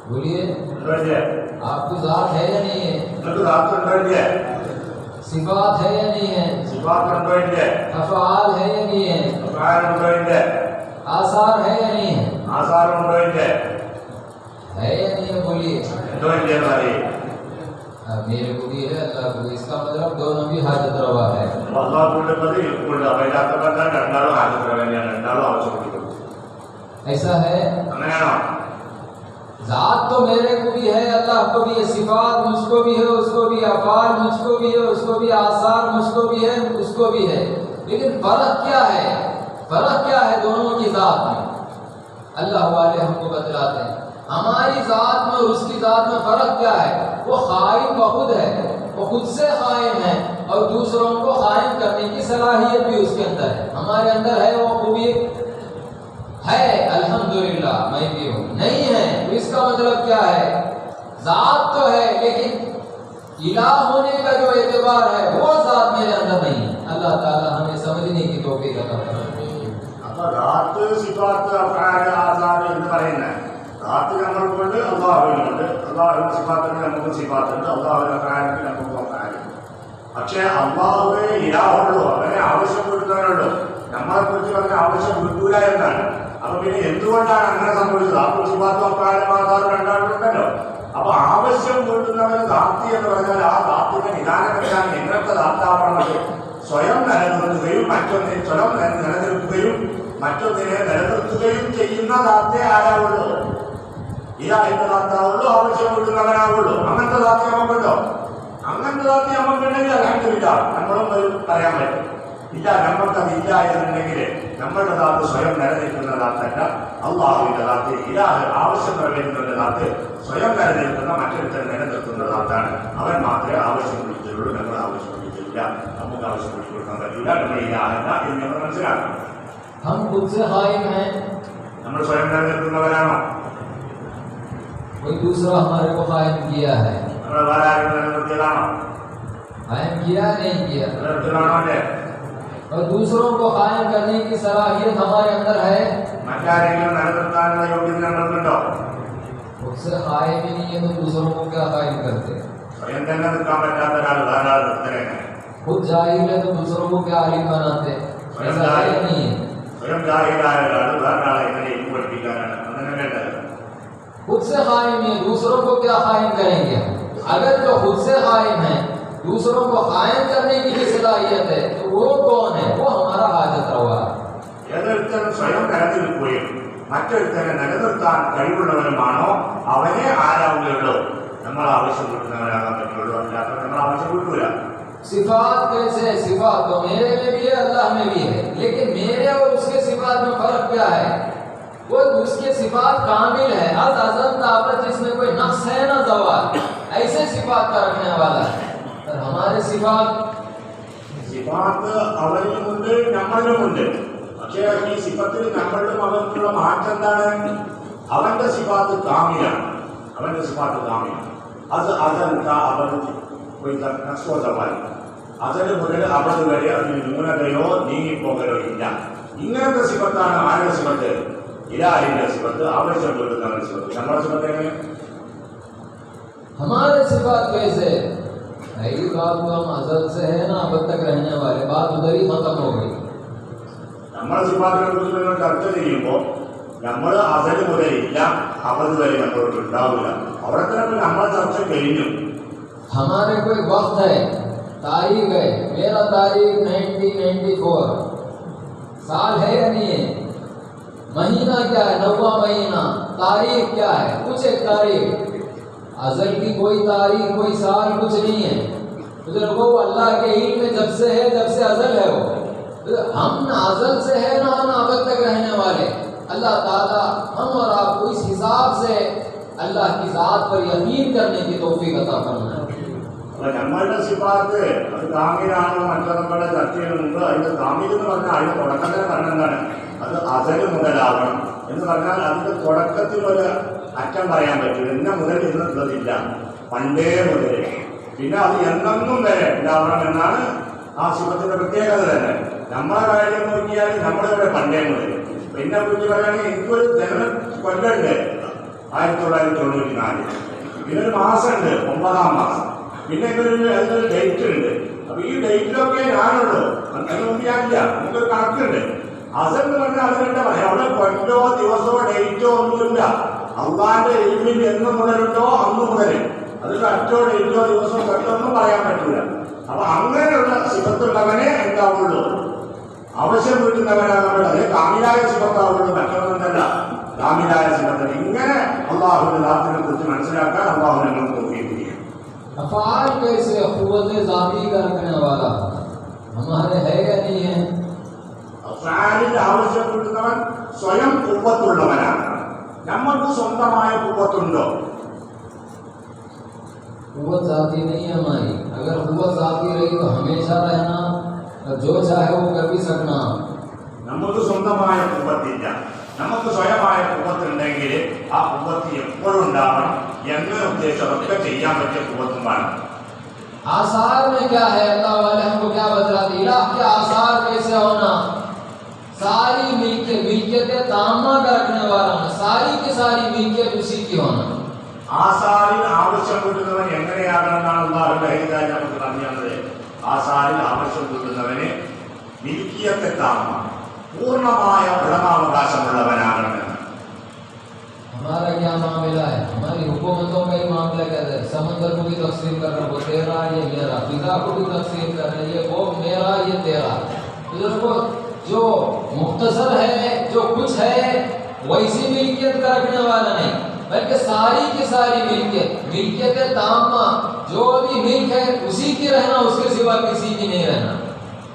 बोलिए, आपकी जात है या नहीं है? सिफात है या नहीं है? अफ़आल है या नहीं है? आसार है या नहीं है? है या नहीं है? बोलिए. मेरे को भी है, अल्लाह को. इसका मतलब दोनों भी हाजत रवा है. ऐसा है. जात तो मेरे को भी है, अल्लाह को भी है, सिफात मुझको भी है, उसको भी, अफ़आल मुझको भी है, उसको भी, आसार मुझको भी है, उसको भी है. लेकिन फर्क क्या है? फर्क क्या है दोनों की जात में? अल्लाह वाले हमको बतलाते हैं. हमारी जात में और उसकी जात में फर्क क्या है? वो क़ाइम बखुद है, वो खुद से क़ाइम है और दूसरों को क़ाइम करने की सलाहियत भी उसके अंदर है. हमारे अंदर है वो खूबी है, अल्हम्दुलिल्लाह. मैं भी हूँ. नहीं है तो इसका मतलब क्या है? जात तो है लेकिन इलाह होने का जो एतबार है वो जात मेरे अंदर नहीं है. अल्लाह ताला हमें समझने की तौफीक अता फरमाए. ാത്ത് നമ്മൾക്കുണ്ട്, അള്ളാഹുവിനുണ്ട്. അള്ളാഹുവിന്റെ സിഫാത്തിന് നമുക്ക് സിഫാത്തുണ്ട്, അള്ളാഹുവിന്റെ കാര്യത്തിൽ നമുക്ക് കാര്യം. പക്ഷെ അള്ളാഹുവെ ഇലാഹുള്ളൂ, അവനെ ആവശ്യപ്പെടുന്നവരുള്ളൂ. നമ്മളെ കുറിച്ച് പറഞ്ഞ ആവശ്യം വിട്ടൂല എന്നാണ്. അപ്പൊ പിന്നെ എന്തുകൊണ്ടാണ് അങ്ങനെ സംഭവിച്ചത്? ആ സിഫാത്തും അക്കാര്യമാതാറും രണ്ടാളുണ്ടല്ലോ. അപ്പൊ ആവശ്യം വീട്ടുന്നവന് ദാപ്തി എന്ന് പറഞ്ഞാൽ ആ ദാപ്തിന്റെ നിദാനം എന്താണ്? എങ്ങനത്തെ ദാപ്താവണത്? സ്വയം നിലനിർത്തുകയും മറ്റൊന്നിനെ നിലനിർത്തുകയും ചെയ്യുന്ന ദാപ്തേ ആരാവുള്ളൂ? ഇലാഹിന്റെ ദാപ്താവുള്ളൂ, ആവശ്യം വീട്ടുന്നവനാവുള്ളൂ. അങ്ങനത്തെ ദാപ്തി നമുക്കുണ്ടോ? അങ്ങനത്തെ ദാപ്തി നമുക്കുണ്ടെങ്കിൽ അൽഹംദുലില്ലാ നമ്മളും പറയാൻ പറ്റും. ഇല്ല, നമ്മൾക്കതില്ല എന്നുണ്ടെങ്കിൽ നമ്മളുടെ ദാത്ത് സ്വയം നിലനിൽക്കുന്ന ദാത്തല്ല, അള്ളാഹുവിന്റെ ദാത്ത്, ഇലാഹ് ആവശ്യം നിറവേറ്റുന്നതിന്റെ ദാത്ത് സ്വയം നിലനിൽക്കുന്ന മറ്റൊരുത്തൻ നിലനിർത്തുന്ന ദാത്താണ്. അവൻ മാത്രമേ ആവശ്യം വിളിച്ചുള്ളൂ, നമ്മൾ ആവശ്യം വിളിച്ചില്ല. നമുക്ക് ആവശ്യം വിളിച്ചു കൊടുക്കാൻ പറ്റില്ല. നമ്മൾ ഇലാഹല്ല എന്ന് നമ്മൾ മനസ്സിലാക്കണം. हम खुद से क़ाइम हैं. നമ്മൾ സ്വയം നിലനിൽക്കുന്നവരാണോ? कोई दूसरा हमारे को क़ाइम किया है? നമ്മൾ വേറെ ആരെങ്കിലും നിലനിർത്തിയതാണോ? क़ाइम किया नहीं किया? നിലനിർത്തിയതാണോ? അല്ലേ? और दूसरों को क़ाइम करने की सलाहियत हमारे अंदर है. മറ്റാരെങ്കിലും നിലനിർത്താനുള്ള യോഗ്യത നമ്മൾക്കുണ്ടോ? खुद से क़ाइम ही नहीं है तो दूसरों को क्या क़ाइम करते? സ്വയം തന്നെ നിൽക്കാൻ പറ്റാത്ത ഒരാൾ വേറെ ആൾ നിർത്തലാണ്. खुद जाहिल है तो दूसरों को क्या आलिम बनाते? ऐसा है या नहीं है? സ്വയം ജാഹിലായ ഒരാൾ വേറെ ആളെ എങ്ങനെ പഠിപ്പിക്കാനാണ്? അങ്ങനെ വേണ്ടത്. खुद से क़ाइम है, दूसरों को क्या क़ाइम करेंगे? अगर जो खुद से क़ाइम है, दूसरों को क़ाइम करने की भी सलाहियत है, तो वो कौन है? वो हमारा हाजत रवा है. ഏതൊരുത്തനും സ്വയം നിലനിൽക്കുകയും മറ്റൊരുത്തനെ നിലനിർത്താൻ കഴിവുള്ളവരുമാണോ അവനെ ആരാവുകയുള്ളൂ. നമ്മൾ ആവശ്യപ്പെടുന്നവരാകാൻ പറ്റുള്ളൂ, അല്ലാത്ത നമ്മൾ ആവശ്യപ്പെട്ടില്ല. सिफात कैसे? सिफात तो मेरे में भी है, अल्लाह में भी है. लेकिन मेरे और उसके सिफात में फर्क क्या है? वो उसके सिफात कामिल है, अज़म ताबत, जिसमें कोई नक्स है ना ज़वाल, ऐसे सिफात का रखने वाला है. और हमारे सिफात അവനിലുമുണ്ട് നമ്മളിലുമുണ്ട്. പക്ഷേ ഈ സിഫത്തിൽ നമ്മളിലും അവനുള്ള മാറ്റം എന്താണ്? അവന്റെ സിഫാത്ത് കാമിലാണ്. അവന്റെ സിഫാത്ത് കാമിലാണ്. അത് നഷ്ടമായി അതിന് മുതൽ അവത് വരെ അതിന് ന്യൂനതയോ നീങ്ങിപ്പോകലോ ഇല്ല. ഇങ്ങനത്തെ സിഫത്താണ് ആരുടെ സിഫത്ത്? ഇലാഹിന്റെ സിഫത്ത്. ആവശ്യം കൊടുക്കുന്നവരുടെ സിഫത്ത്. നമ്മുടെ സിഫത്ത് എങ്ങനെ? हमारे सिफात कैसे है? ये बात तो हम अज़ल से है ना अब तक रहने वाले, बात उधर ही खत्म हो गई. നമ്മുടെ സിഫാത്തിനെ കുറിച്ച് നിങ്ങൾ ചർച്ച ചെയ്യുമ്പോൾ നമ്മൾ അസൽ മുതലില്ല അവത് വരെ നമ്മളോട് ഉണ്ടാവില്ല. അവിടെ തന്നെ നമ്മളെ ചർച്ച കഴിഞ്ഞു. हमारे कोई वक्त है, तारीख है. मेरा तारीख 1994 साल है या नहीं है? महीना क्या है? 9वां महीना. तारीख क्या है? कुछ एक तारीख. अज़ल की कोई तारीख कोई साल कुछ नहीं है. बुजुर्गों, अल्लाह के इल्म में जब से है, जब से अज़ल है वो. हम ना अज़ल से है ना हम अब तक रहने वाले. अल्लाह ताला हम और आपको इस हिसाब से अल्लाह की ज़ात पर यकीन करने की तौफीक अता फरमाए. നമ്മളുടെ സിഫാത്ത് അത് കാമിലാണോ മറ്റോ നമ്മുടെ ചർച്ച ചെയ്യുന്ന മുമ്പ് അതിന്റെ കാമിൽ എന്ന് പറഞ്ഞാൽ അതിന്റെ തുടക്കത്തിൽ പറഞ്ഞെന്താണ്? അത് അസല് മുതലാകണം എന്ന് പറഞ്ഞാൽ അതിന്റെ തുടക്കത്തിൽ ഒരു അറ്റം പറയാൻ പറ്റും. എന്ന മുതൽ എന്നുള്ളതില്ല, പണ്ടേ മുതൽ. പിന്നെ അത് എന്നെന്നും വരെ ഉണ്ടാവണം എന്നാണ് ആ സിഫത്തിന്റെ പ്രത്യേകത തന്നെ. നമ്മളെ കാര്യം നോക്കിയാൽ നമ്മളിവിടെ പണ്ടേ മുതൽ. പിന്നെ കുറിച്ച് പറയുകയാണെങ്കിൽ എനിക്കൊരു ജനന കൊല്ലുണ്ട് 1994. പിന്നെ ഒരു മാസമുണ്ട് 9-ാം മാസം. പിന്നെ അതിനൊരു ഡേറ്റ് ഉണ്ട്. അപ്പൊ ഈ ഡേറ്റിലൊക്കെ ഞാനുള്ളൂ. അതിന് മുമ്പ് ഞാനില്ല. നമുക്കൊരു കണക്കുണ്ട്. അസൽ എന്ന് പറഞ്ഞാൽ അതിനെന്താ പറയാ? അവിടെ കൊല്ലോ ദിവസമോ ഡേറ്റോ ഒന്നുമില്ല. അള്ളാന്റെ എൽമിൽ എന്ന് മുതലുണ്ടോ അന്ന് മുതൽ. അതിൽ അറ്റോ ഡേറ്റോ ദിവസമോ കൊല്ലൊന്നും പറയാൻ പറ്റില്ല. അപ്പൊ അങ്ങനെയുള്ള സിഫത്തുള്ളവനെ എന്താവുള്ളൂ? ആവശ്യം വീട്ടുന്നവരാണ് നമ്മൾ. അതേ കാമിലായ സിഫത്താവുള്ളൂ, മറ്റൊന്നല്ല. കാമിലായ സിഫത്ത്. ഇങ്ങനെ അള്ളാഹുവിന്റെ ദാത്തിനെ കുറിച്ച് മനസ്സിലാക്കാൻ അള്ളാഹു ഞങ്ങൾക്ക് തോന്നിയിരിക്കുക. अफ़आल कैसे क़ुव्वत ज़ाती का रखने वाला हमारे है या नहीं है? അഫ്ആലിൽ ആവശ്യം വീട്ടുന്നവൻ സ്വയം ഖുവ്വത്തുള്ളവനാണ്. നമ്മൾക്ക് സ്വന്തമായ ഖുവ്വത്തുണ്ടോ? क़ुव्वत ज़ाती नहीं है हमारी. अगर क़ुव्वत ज़ाती रही तो हमेशा रहना, जो चाहे वो कर भी सकना. നമുക്ക് സ്വന്തമായ ഖുവ്വത്തില്ല. നമുക്ക് സ്വയമായ ഖുവ്വത്തുണ്ടെങ്കിൽ ആ ഖുവ്വത്ത് എപ്പോഴും ഉണ്ടാവണം എന്ന ഉദ്ദേശമൊക്കെ ചെയ്യാൻ പറ്റിയ ഖുവ്വത്തും വേണം. आसार में क्या है? अल्लाह वाले हमको क्या बतलाते? इलाह के आसार कैसे होना? सारी मिल्कियतें तामा का रखने वाला होना. सारी की सारी मिल्कियत उसी की होना. ആസാറിൽ ആവശ്യം വീട്ടുന്നവൻ എങ്ങനെയാകണമെന്നാണ് അല്ലാഹുവിന്റെ ഹൈദായി നമുക്ക് പറഞ്ഞു തന്നത്. ആസാറിൽ ആവശ്യം വീട്ടുന്നവന് മിൽക്കിയത്തെത്താമ പൂർണ്ണമായ ഉടമാവകാശമുള്ളവനാകണമെന്ന്. हमारा क्या मामला है? हमारी हुकूमतों का ही मामला कहते हैं. समंदर को भी तकसीम कर रहा, वो तेरा ये मेरा. फिजा को भी तकसीम कर रहे, ये वो मेरा ये तेरा. बुजुर्गों, जो मुख्तसर है, जो कुछ है, वैसी मिल्कियत का रखने वाला नहीं, बल्कि सारी की सारी मिल्कियत तामा. जो भी मिल्क है उसी की रहना, उसके सिवा किसी की नहीं रहना.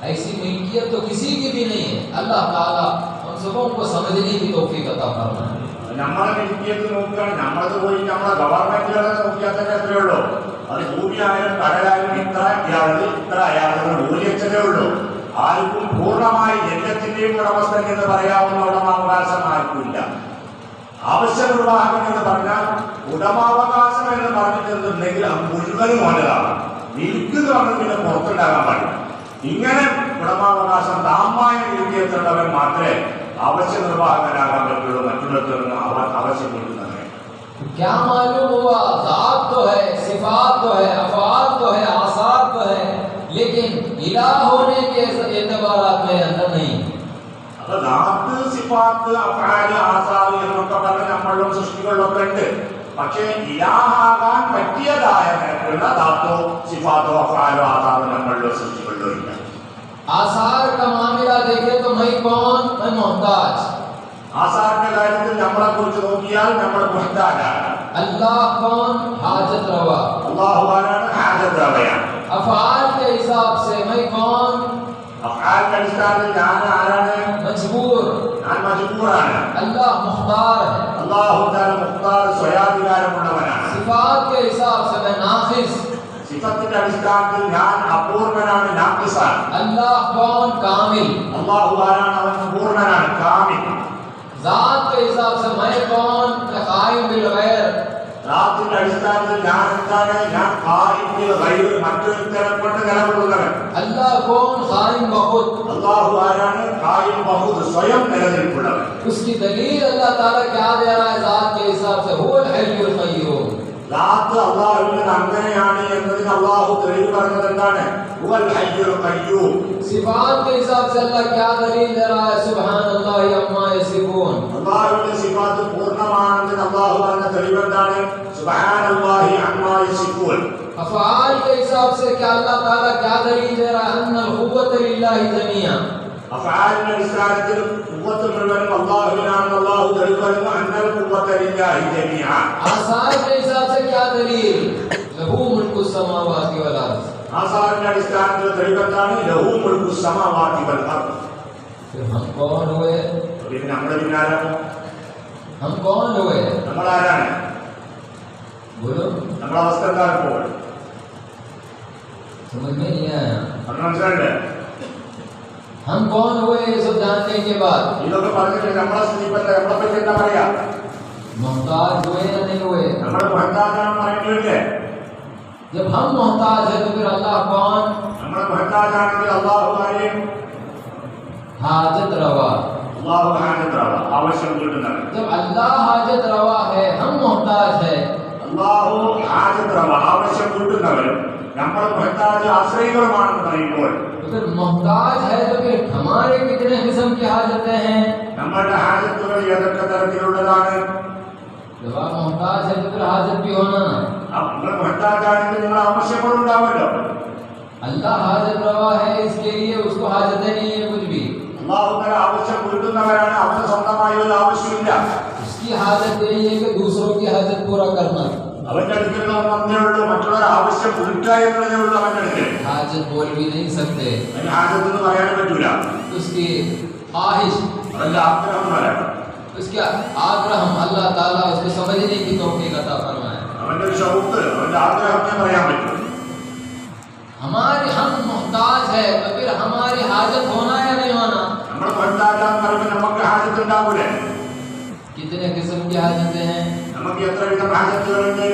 ऐसी मिल्कियत तो किसी की भी नहीं है. अल्लाह ताला हम सबों को समझने की तौफीक अता फरमाए. നമ്മളെ മിൽക്കിയത്ത് നോക്കുകയാണ്. നമ്മളത് പോയി നമ്മളെ ഗവൺമെന്റുകളെ നോക്കിയാൽ തന്നെ എത്രയേ ഉള്ളൂ? അത് ഭൂമിയായാലും കടലായാലും ഇത്ര അയാളുടെ മൂല്യം വെച്ചതേ ഉള്ളൂ. ആർക്കും പൂർണ്ണമായി എല്ലാത്തിന്റെയും ഉടമസ്ഥൻ എന്ന് പറയാവുന്ന ഉടമാവകാശം ആർക്കില്ല. ആവശ്യ നിർവാഹകൻ എന്ന് പറഞ്ഞാൽ ഉടമാവകാശം എന്ന് പറഞ്ഞിട്ടുണ്ടെങ്കിൽ അത് മുഴുവനും ഓനതാണ്. മിൽക്ക് എന്ന് പറഞ്ഞാൽ പിന്നെ പുറത്തുണ്ടാകാൻ പാടില്ല. ഇങ്ങനെ ഉടമാവകാശം താമായ മിൽക്കിയത്തുള്ളവൻ മാത്രമേ അവശ്യ നിർവാഹകനാകാൻ പറ്റുള്ളൂ. മറ്റുള്ളവർക്ക് ആവശ്യം കിട്ടുന്നത് क्या मालूम हुआ? ज़ात तो है, सिफात तो है, अफ़आल तो है, आसार तो है, लेकिन इलाह होने के एतबारात में अंदर नहीं. അപ്പൊ ദാത്ത്, സിഫാത്ത്, അഫ്ആൽ, ആസാർ എന്നൊക്കെ പറഞ്ഞ നമ്മളും സൃഷ്ടികളിലൊക്കെ ഉണ്ട്. പക്ഷേ ഇലാഹാകാൻ പറ്റിയതായ നിലക്കുള്ള ദാത്തോ സിഫാത്തോ അഫ്ആലോ ആസാറോ നമ്മളുടെ സൃഷ്ടികളിലോ ഇല്ല. आसार का मामला देखे तो मैं कौन? मैं मोहताज. ആസാറിന്റെ കാര്യത്തിൽ നമ്മളെ കുറിച്ച് നോക്കിയാൽ നമ്മൾ മുഹ്താജാണ്. अल्लाह कौन? हाजत रवा. അല്ലാഹു ആരാണ്? ഹാജത്ത് റവയാണ്. अफ़आल के हिसाब से मैं कौन? അഫ്ആലിന്റെ അടിസ്ഥാനത്തിൽ ഞാൻ ആരാണ്? मजबूर. ഞാൻ മജ്ബൂറാണ്. अल्लाह मुख्तार है. അല്ലാഹു തആല മുഖ്താർ സ്വയാധികാരമുള്ളവനാണ്. सिफात के हिसाब से मैं नाफिस. സിഫത്തിന്റെ അടിസ്ഥാനത്തിൽ ഞാൻ അപൂർണനാണ്, നാഖിസാണ്. अल्लाह कौन कामिल, അല്ലാഹു ആരാണ്? അവൻ പൂർണ്ണനാണ്, കാമിൽ. जात के हिसाब से मैं कौन, मैं कायम बिल गैर. റാത്തിന്റെ അടിസ്ഥാനത്തിൽ ഞാൻ എന്താണ്? ഞാൻ ഖായിം ബിൽ ഗൈർ, മറ്റൊരുത്തരെ കൊണ്ട് നിലകൊള്ളുന്നവൻ. अल्लाह कौन, कायम बखुद. അല്ലാഹു ആരാണ്? ഖായിം ബഖുദ്, സ്വയം നിലനിൽപ്പുള്ളവൻ. उसकी दलील अल्लाह ताला क्या दे रहा है जात के हिसाब से, हुवल हय्युल क़य्यूम. റാത്ത് അല്ലാഹുവിന് അങ്ങനെയാണ് എന്നതിന് അല്ലാഹു തെളിവ് പറഞ്ഞത് എന്താണ്? ഹുവൽ ഹയ്യുൽ ഖയ്യൂം. सिफात के हिसाब से अल्लाह क्या दलील दे रहा है, सुब्हानल्लाहि अम्मा यसिफून. അല്ലാഹുവിന്റെ സിഫാത്ത് പൂർണ്ണമാണെന്ന് അല്ലാഹു പറഞ്ഞ തെളിവ് എന്താണ്? സുബ്ഹാനല്ലാഹി അമ്മാ യസിഫൂൻ. अफ़आल के हिसाब से क्या अल्लाह ताला क्या दलील दे रहा है, अन्नल क़ुव्वत लिल्लाहि जमीआ. അഫ്ആലിന്റെ അടിസ്ഥാനത്തിൽ ഖുവ്വത്ത് മുഴുവനും അല്ലാഹുവിനാണെന്ന് അല്ലാഹു തെളിവ് പറഞ്ഞു. അന്നൽ ഖുവ്വത ലില്ലാഹി ജമീഅ. आसार के हिसाब से क्या दलील, लहू मुल्कु समावाति वल अर्ज़. ആസാറിന്റെ അടിസ്ഥാനത്തിൽ തെളിവ് എന്താണ്? ലഹു മുൽക്കു സമാവാതി വൽ അർദ്. फिर हम कौन हुए, പിന്നെ നമ്മുടെ പിന്നാലെ हम कौन हुए, നമ്മളാരാണ്? बोलो. നമ്മുടെ അവസ്ഥ എന്താണ് ഇപ്പോൾ? समझ में नहीं आया. അത് മനസ്സിലായില്ലേ? हम कौन हुए ये सब जानने के बाद ഇതൊക്കെ പറഞ്ഞിട്ട് നമ്മളെ സ്ഥിതി നമ്മളെ പറ്റി എന്താ പറയാ? मोहताज हुए या नहीं हुए. നമ്മുടെ മുഹത്താജാണെന്ന് പറയുന്നില്ലേ? जब हम मोहताज है तो फिर अल्लाह कौन, നമ്മുടെ മുഹത്താജാണെങ്കിൽ അല്ലാഹു ആരെയും हाजत रवा. അല്ലാഹു ഹാജത്താണ്, ആവശ്യം കിട്ടുന്നവൻ. जब अल्लाह हाजत रवा है, हम मोहताज है. അല്ലാഹു ഹാജത്താണ്, ആവശ്യം കിട്ടുന്നവരും നമ്മുടെ മുഹത്താജ് ആശ്രയികളുമാണെന്ന് പറയുമ്പോൾ तो फिर मोहताज है तो फिर हमारे कितने किस्म की हाजतें हैं. നമ്മുടെ ഹാജത്തുകൾ ഏതൊക്കെ തരത്തിലുള്ളതാണ്? जब आप मोहताज है तो फिर हाजत भी होना ना. നിങ്ങൾ മുഹത്താജാണെങ്കിൽ നിങ്ങൾ ആവശ്യങ്ങളുണ്ടാവുമല്ലോ. अल्लाह हाजत रवा है, इसके लिए उसको हाजतें नहीं है कुछ भी. അല്ലാഹു തആല ആവശ്യം കിട്ടുന്നവരാണ്, അവന് സ്വന്തമായി ഒരു ആവശ്യമില്ല. उसकी हाजत यही है कि दूसरों की हाजत पूरा करना. അവന്റെ അടുക്കൽ ഒന്നേ ഉള്ളൂ, മറ്റുള്ളവർ ആവശ്യം കിട്ടുക എന്നുള്ളതേ ഉള്ളൂ അവന്റെ അടുക്കൽ. हाजत बोल भी नहीं सकते. അതിന് ഹാജത്ത് എന്ന് പറയാൻ പറ്റൂല. उसकी ख्वाहिश, അവന്റെ ആഗ്രഹം പറയാം. उसका आग्रह अल्लाह ताला उसको समझने की तौफीक अता फरमाए. അവന്റെ ഷൗക്ക്, അവന്റെ ആഗ്രഹത്തെ പറയാൻ പറ്റും. हमारे हम मोहताज है तो फिर हमारी हाजत होना या नहीं होना. നമ്മൾ മുഹത്താജാന്ന് പറയുമ്പോൾ നമുക്ക് ഹാജത്ത് ഉണ്ടാവൂലേ? कितने किस्म की हाजतें हैं. നമുക്ക് എത്ര വിധം ഹാജത്തുകളുണ്ട്?